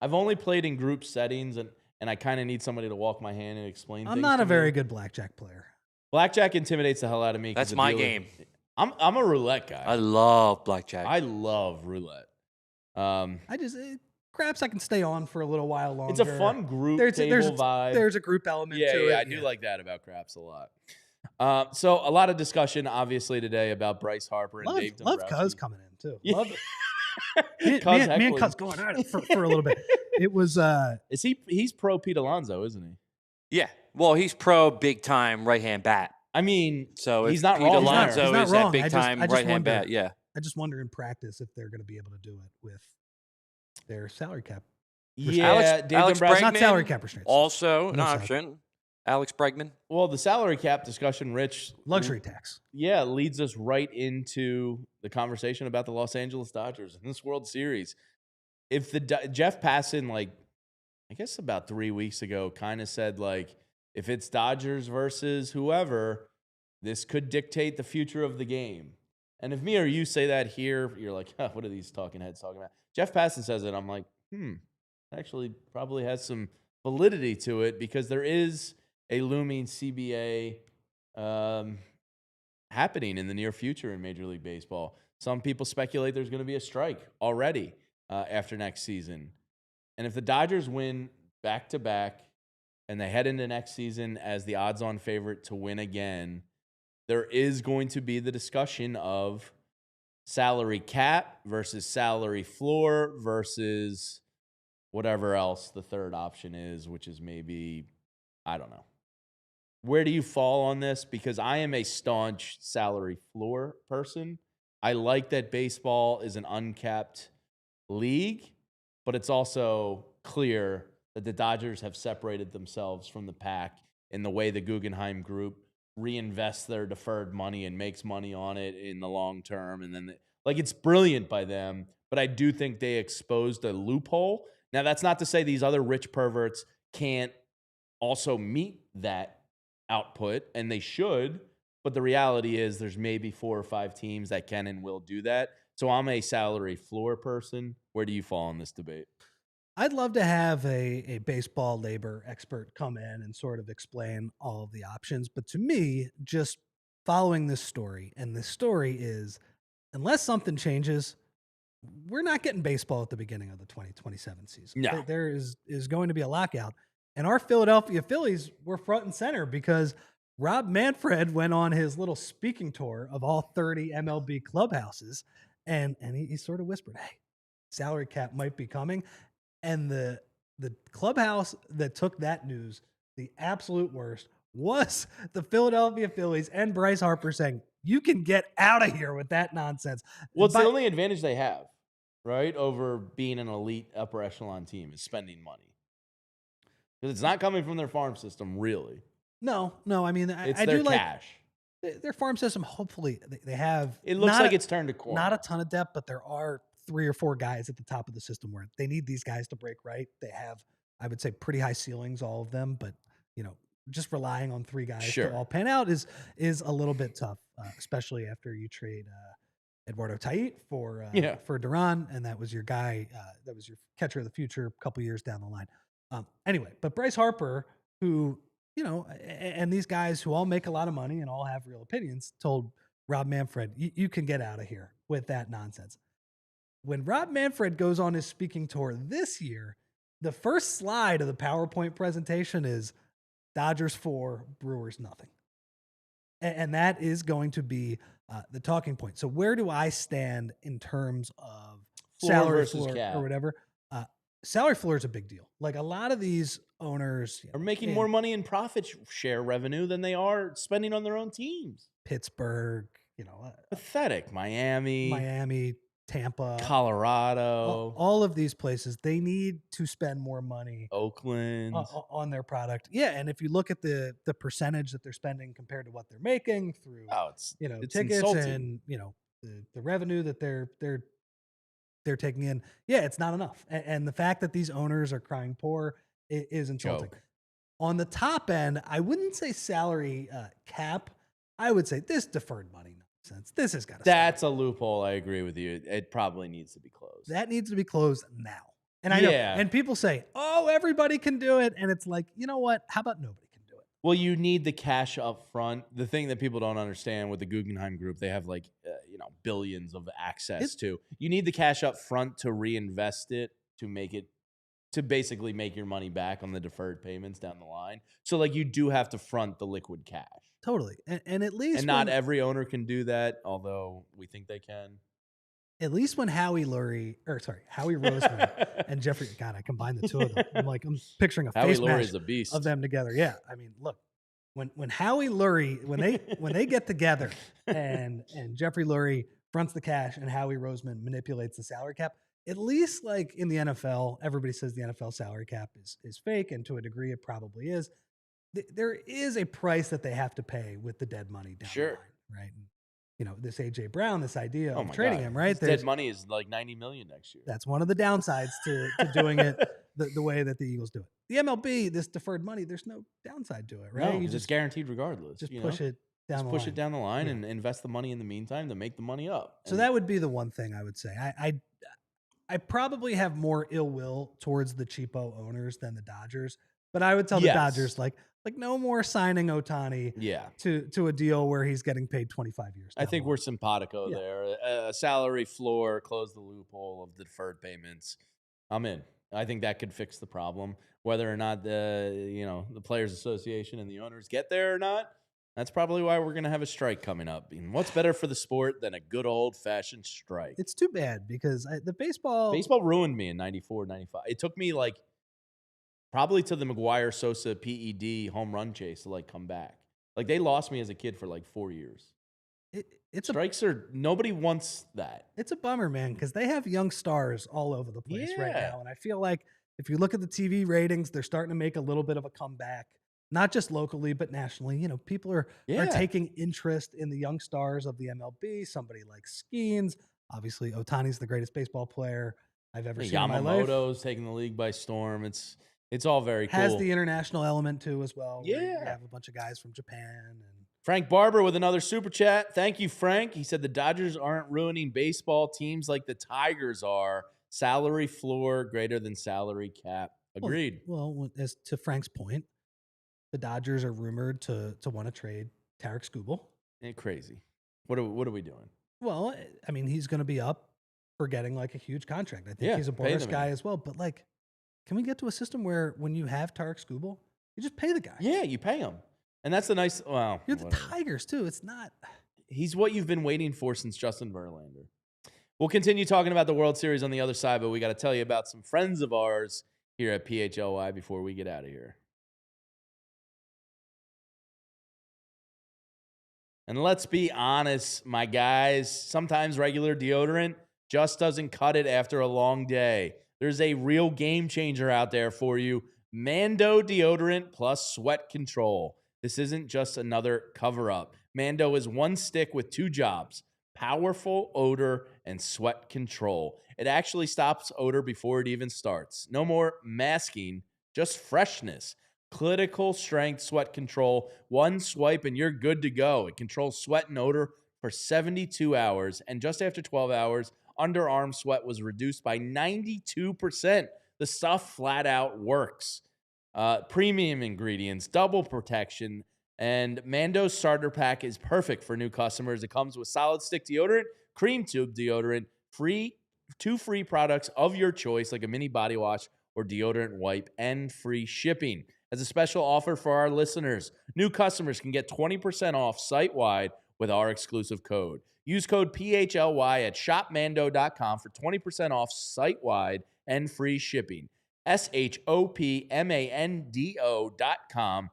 I've only played in group settings, and I kind of need somebody to walk my hand and explain things. I'm not a very good blackjack player. Blackjack intimidates the hell out of me. That's my game. I'm a roulette guy. I love blackjack. I love roulette. Craps I can stay on for a little while longer. It's a fun group table vibe. There's a group element to it. Yeah, I do like that about craps a lot. So a lot of discussion, obviously, today about Bryce Harper and Dave Dombrowski. Love Cuz coming in too. Yeah. Love it. Me and Cuz going at it for a little bit. It was he's pro Pete Alonso, isn't he? Yeah. Well, he's pro big time right hand bat. I mean, so he's if not Pete wrong. Alonso not is wrong. that big time right hand bat. Yeah. I just wonder in practice if they're going to be able to do it with their salary cap. Yeah, Alex Bregman, not salary cap restraints. Also an option. Alex Bregman. Well, the salary cap discussion, Rich. Luxury tax. Yeah, leads us right into the conversation about the Los Angeles Dodgers in this World Series. If Jeff Passan, I guess about 3 weeks ago, kind of said, if it's Dodgers versus whoever, this could dictate the future of the game. And if me or you say that here, you're like, huh, what are these talking heads talking about? Jeff Passan says it. I'm like, actually probably has some validity to it because there is a looming CBA happening in the near future in Major League Baseball. Some people speculate there's going to be a strike already after next season. And if the Dodgers win back-to-back and they head into next season as the odds-on favorite to win again, there is going to be the discussion of salary cap versus salary floor versus whatever else the third option is, which is maybe, I don't know. Where do you fall on this? Because I am a staunch salary floor person. I like that baseball is an uncapped league, but it's also clear that the Dodgers have separated themselves from the pack in the way the Guggenheim Group reinvests their deferred money and makes money on it in the long term. And then, it's brilliant by them, but I do think they exposed a loophole. Now, that's not to say these other rich perverts can't also meet that output, and they should, but the reality is there's maybe 4 or 5 teams that can and will do that. So I'm a salary floor person. Where do you fall in this debate? I'd love to have a baseball labor expert come in and sort of explain all of the options. But to me, just following this story, and this story is, unless something changes, we're not getting baseball at the beginning of the 2027 season. No. There is going to be a lockout. And our Philadelphia Phillies were front and center because Rob Manfred went on his little speaking tour of all 30 MLB clubhouses, and he sort of whispered, hey, salary cap might be coming. And the clubhouse that took that news, the absolute worst, was the Philadelphia Phillies and Bryce Harper saying, you can get out of here with that nonsense. Well, it's the only advantage they have, right, over being an elite upper echelon team is spending money. Because it's not coming from their farm system, really. No. I mean, it's I their do cash. Their farm system, hopefully, they have. It looks like it's turned a corner. Not a ton of depth, but there are 3 or 4 guys at the top of the system where they need these guys to break right. They have, I would say, pretty high ceilings, all of them. But, just relying on 3 guys to all pan out is a little bit tough, especially after you trade Eduardo Tait for Duran, and that was your guy. That was your catcher of the future a couple years down the line. Anyway, but Bryce Harper, who, and these guys who all make a lot of money and all have real opinions, told Rob Manfred, you can get out of here with that nonsense. When Rob Manfred goes on his speaking tour this year, the first slide of the PowerPoint presentation is Dodgers 4, Brewers nothing. And that is going to be the talking point. So where do I stand in terms of salary floor or whatever? Salary floor is a big deal. Like a lot of these owners are making more money in profit share revenue than they are spending on their own teams. Pittsburgh, pathetic. Miami, Tampa, Colorado, all of these places, they need to spend more money. Oakland on their product. Yeah, and if you look at the percentage that they're spending compared to what they're making through, it's tickets insulting. and the revenue that they're taking in, it's not enough. And the fact that these owners are crying poor is insulting. Joke. On the top end, I wouldn't say salary cap. I would say this deferred money nonsense. This has got to That's a loophole. I agree with you. It probably needs to be closed. That needs to be closed now. And I know, and people say, oh, everybody can do it. And it's like, you know what? How about nobody can do it? Well, you need the cash up front. The thing that people don't understand with the Guggenheim Group, they have billions of access to. You need the cash up front to reinvest it, to basically make your money back on the deferred payments down the line. So you do have to front the liquid cash. Totally. And at least And not every owner can do that, although we think they can. At least when Howie Roseman and Jeffrey, God, I combined the two of them. I'm picturing a face mash of them together. Yeah. I mean, look, when Howie Lurie, when they get together and Jeffrey Lurie fronts the cash and Howie Roseman manipulates the salary cap, at least like in the NFL, everybody says the NFL salary cap is fake, and to a degree it probably is. There is a price that they have to pay with the dead money down the line, right? And, this AJ Brown, this idea of trading him, right? Dead money is like $90 million next year. That's one of the downsides to doing it the way that the Eagles do it. The MLB, this deferred money, there's no downside to it, right? No, it's guaranteed regardless. Just push it down the line. And invest the money in the meantime to make the money up. So that would be the one thing I would say. I probably have more ill will towards the cheapo owners than the Dodgers, but I would tell the Dodgers like no more signing Ohtani to a deal where he's getting paid 25 years. I think we're simpatico there. A salary floor, close the loophole of the deferred payments. I'm in. I think that could fix the problem. Whether or not the Players Association and the owners get there or not, that's probably why we're going to have a strike coming up. And what's better for the sport than a good old-fashioned strike? It's too bad because the baseball ruined me in 94, 95. It took me probably to the McGuire Sosa PED home run chase to come back. They lost me as a kid for 4 years. Strikes nobody wants that. It's a bummer, man, because they have young stars all over the place right now. And I feel like if you look at the TV ratings, they're starting to make a little bit of a comeback, not just locally, but nationally. People are taking interest in the young stars of the MLB. Somebody like Skeens. Obviously, Ohtani's the greatest baseball player I've ever seen in my life. Yamamoto's taking the league by storm. It's all very cool. Has the international element too as well. Yeah. You have a bunch of guys from Japan. And Frank Barber with another super chat. Thank you, Frank. He said the Dodgers aren't ruining baseball teams like the Tigers are. Salary floor greater than salary cap. Agreed. Well, as to Frank's point, the Dodgers are rumored to want to trade Tarek Skubal. Crazy. What are we doing? Well, I mean, he's going to be up for getting a huge contract. I think he's a Boris guy as well. But can we get to a system where when you have Tarek Skubal, you just pay the guy? Yeah, you pay him. And that's the nice. Well, you're the Tigers too. It's not. He's what you've been waiting for since Justin Verlander. We'll continue talking about the World Series on the other side, but we got to tell you about some friends of ours here at PHLY before we get out of here. And let's be honest, my guys, sometimes regular deodorant just doesn't cut it after a long day. There's a real game changer out there for you. Mando deodorant plus sweat control. This isn't just another cover-up. Mando is one stick with two jobs: powerful odor and sweat control. It actually stops odor before it even starts. No more masking, just freshness. Critical strength sweat control. One swipe and you're good to go. It controls sweat and odor for 72 hours. And just after 12 hours, underarm sweat was reduced by 92%. The stuff flat out works. Premium ingredients, double protection, and Mando's starter pack is perfect for new customers. It comes with solid stick deodorant, cream tube deodorant, two free products of your choice, like a mini body wash or deodorant wipe, and free shipping. As a special offer for our listeners, new customers can get 20% off site-wide with our exclusive code. Use code PHLY at shopmando.com for 20% off site-wide and free shipping. shopmando.com.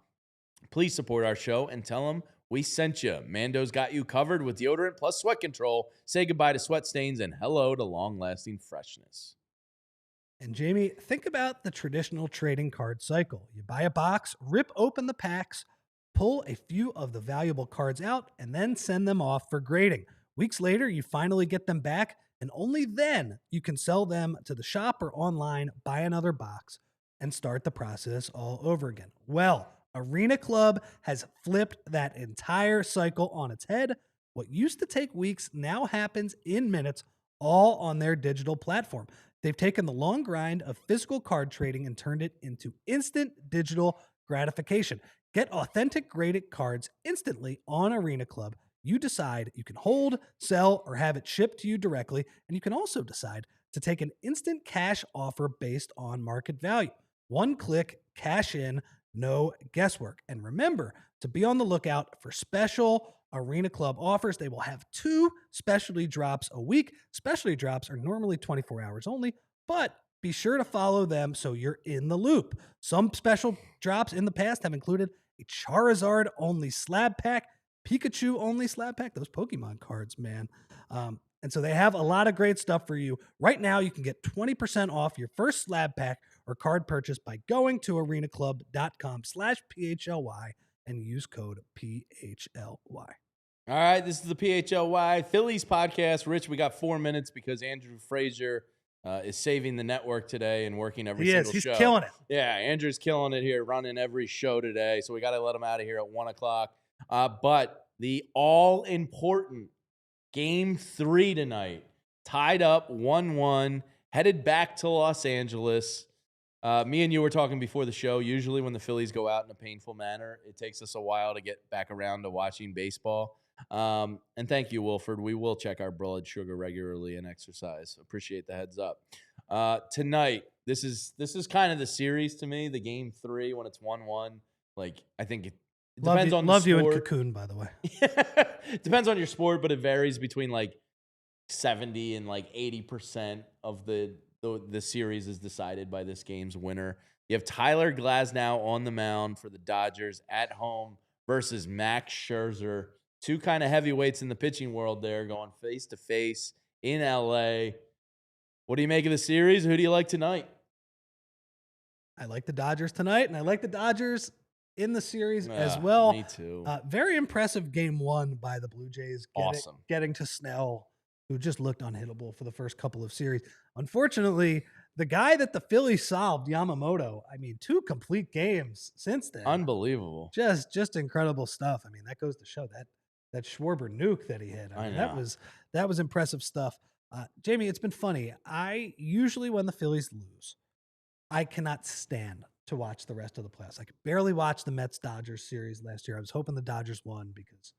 Please support our show and tell them we sent you. Mando's got you covered with deodorant plus sweat control. Say goodbye to sweat stains and hello to long-lasting freshness. And Jamie, think about the traditional trading card cycle. You buy a box, rip open the packs, pull a few of the valuable cards out, and then send them off for grading. Weeks later, you finally get them back, and only then you can sell them to the shop or online, buy another box, and start the process all over again. Well, Arena Club has flipped that entire cycle on its head. What used to take weeks now happens in minutes, all on their digital platform. They've taken the long grind of physical card trading and turned it into instant digital gratification. Get authentic graded cards instantly on Arena Club. You decide you can hold, sell, or have it shipped to you directly, and you can also decide to take an instant cash offer based on market value. One click, cash in, no guesswork. And remember to be on the lookout for special Arena Club offers. They will have 2 specialty drops a week. Specialty drops are normally 24 hours only, but be sure to follow them so you're in the loop. Some special drops in the past have included a Charizard only slab pack, Pikachu only slab pack, those Pokemon cards, man. And so they have a lot of great stuff for you. Right now, you can get 20% off your first slab pack or card purchase by going to arenaclub.com/PHLY and use code PHLY. All right, this is the PHLY Phillies Podcast. Rich, we got 4 minutes because Andrew Frazier is saving the network today and working every single show. He's killing it. Yeah, Andrew's killing it here, running every show today. So we got to let him out of here at 1 o'clock. But the all-important Game 3 tonight, tied up 1-1, headed back to Los Angeles. Me and you were talking before the show. Usually when the Phillies go out in a painful manner, it takes us a while to get back around to watching baseball. And thank you, Wilford. We will check our blood sugar regularly and exercise. Appreciate the heads up. Tonight, this is kind of the series to me, the Game 3 when it's 1-1. Like, I think it depends on the sport. Love you in Cocoon, by the way. Depends on your sport, but it varies between like 70 and like 80% of the series is decided by this game's winner. You have Tyler Glasnow on the mound for the Dodgers at home versus Max Scherzer. 2 kind of heavyweights in the pitching world there going face to face in LA. What do you make of the series? Who do you like tonight? I like the Dodgers tonight, and I like the Dodgers in the series as well. Me too. Very impressive Game 1 by the Blue Jays. Awesome. Getting to Snell, who just looked unhittable for the first couple of series. Unfortunately, the guy that the Phillies solved, Yamamoto, 2 complete games since then. Unbelievable. Just incredible stuff. That goes to show that Schwarber nuke that he hit. That was impressive stuff. Jamie, it's been funny. I usually, when the Phillies lose, I cannot stand to watch the rest of the playoffs. I could barely watch the Mets-Dodgers series last year. I was hoping the Dodgers won because,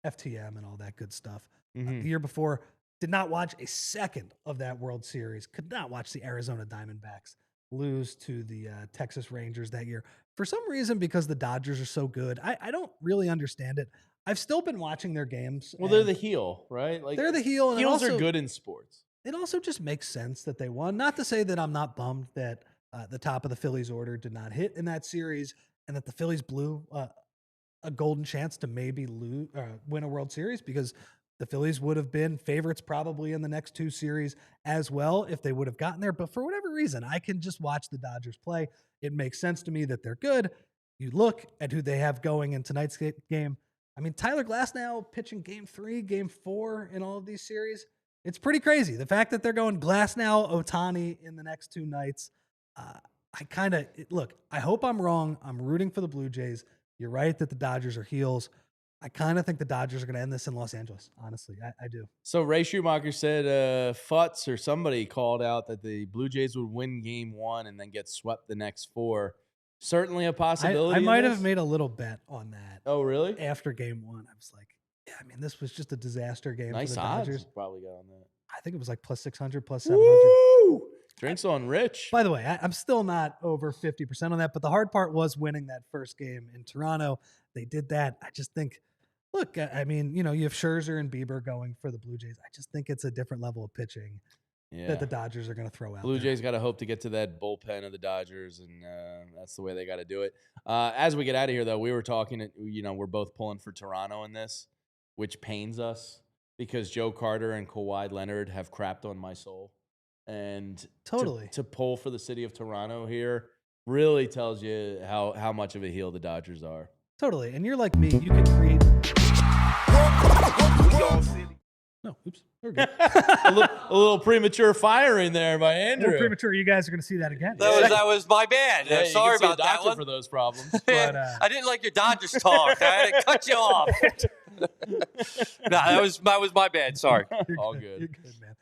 FTM and all that good stuff. Mm-hmm. The year before, did not watch a second of that World Series. Could not watch the Arizona Diamondbacks lose to the Texas Rangers that year. For some reason, because the Dodgers are so good, I don't really understand it. I've still been watching their games. Well, they're the heel, right? Like, they're the heel. And heels are good in sports. It also just makes sense that they won. Not to say that I'm not bummed that the top of the Phillies order did not hit in that series and that the Phillies blew a golden chance to maybe win a World Series, because the Phillies would have been favorites probably in the next 2 series as well if they would have gotten there. But for whatever reason, I can just watch the Dodgers play. It makes sense to me that they're good. You look at who they have going in tonight's game. Tyler Glasnow pitching Game 3, Game 4 in all of these series. It's pretty crazy. The fact that they're going Glasnow, Ohtani in the next 2 nights. I hope I'm wrong. I'm rooting for the Blue Jays. You're right that the Dodgers are heels. I kind of think the Dodgers are going to end this in Los Angeles. Honestly, I do. So Ray Schumacher said Futz or somebody called out that the Blue Jays would win Game 1 and then get swept the next 4. Certainly a possibility. I might have made a little bet on that. Oh, really? After Game 1, I was like, this was just a disaster game nice for the odds Dodgers. Probably got on that. I think it was like plus 600, plus 700. Woo! Drinks on Rich. By the way, I'm still not over 50% on that, but the hard part was winning that first game in Toronto. They did that. I just think, look, you have Scherzer and Bieber going for the Blue Jays. I just think it's a different level of pitching that the Dodgers are going to throw out. Blue Jays got to hope to get to that bullpen of the Dodgers, and that's the way they got to do it. As we get out of here, though, we were talking, we're both pulling for Toronto in this, which pains us because Joe Carter and Kawhi Leonard have crapped on my soul. And totally to pull for the city of Toronto here really tells you how much of a heel the Dodgers are. Totally. And you're like me. You can create. No, oops. We're good. a little premature firing there by Andrew. A little premature. You guys are going to see that again. That was my bad. Yeah, sorry about that one. For those problems. But, I didn't like your Dodgers talk. I had to cut you off. That was my bad. Sorry. All good. You're good, man.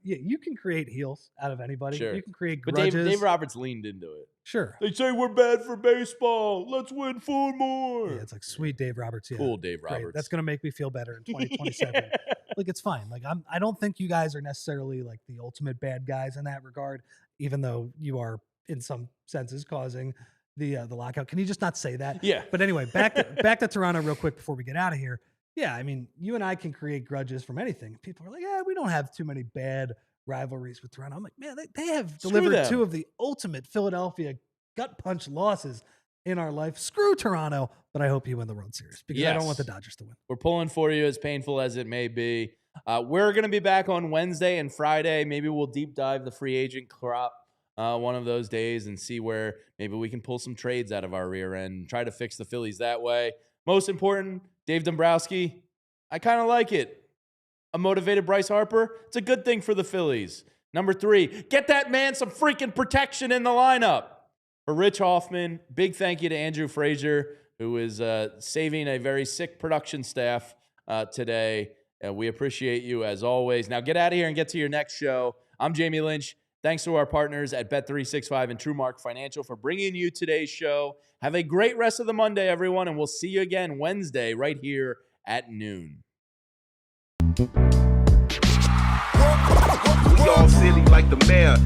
You can create heels out of anybody. Sure. You can create but grudges. Dave Roberts leaned into it. Sure. They say we're bad for baseball. Let's win 4 more. Yeah, it's like sweet Dave Roberts. Yeah. Cool Dave Roberts. Great. That's going to make me feel better in 2027. Like, it's fine. Like, I don't think you guys are necessarily like the ultimate bad guys in that regard, even though you are in some senses causing the lockout. Can you just not say that? Yeah. But anyway, back to Toronto real quick before we get out of here. Yeah, I mean, you and I can create grudges from anything. People are like, yeah, we don't have too many bad rivalries with Toronto. I'm like, man, they have delivered two of the ultimate Philadelphia gut punch losses in our life. Screw Toronto, but I hope you win the World Series because I don't want the Dodgers to win. We're pulling for you, as painful as it may be. We're going to be back on Wednesday and Friday. Maybe we'll deep dive the free agent crop one of those days and see where maybe we can pull some trades out of our rear end and try to fix the Phillies that way. Most important, Dave Dombrowski, I kind of like it. A motivated Bryce Harper, it's a good thing for the Phillies. Number 3, get that man some freaking protection in the lineup. For Rich Hofmann, big thank you to Andrew Frazier, who is saving a very sick production staff today. We appreciate you as always. Now get out of here and get to your next show. I'm Jamie Lynch. Thanks to our partners at Bet365 and TrueMark Financial for bringing you today's show. Have a great rest of the Monday, everyone, and we'll see you again Wednesday right here at noon. We all silly like the mayor.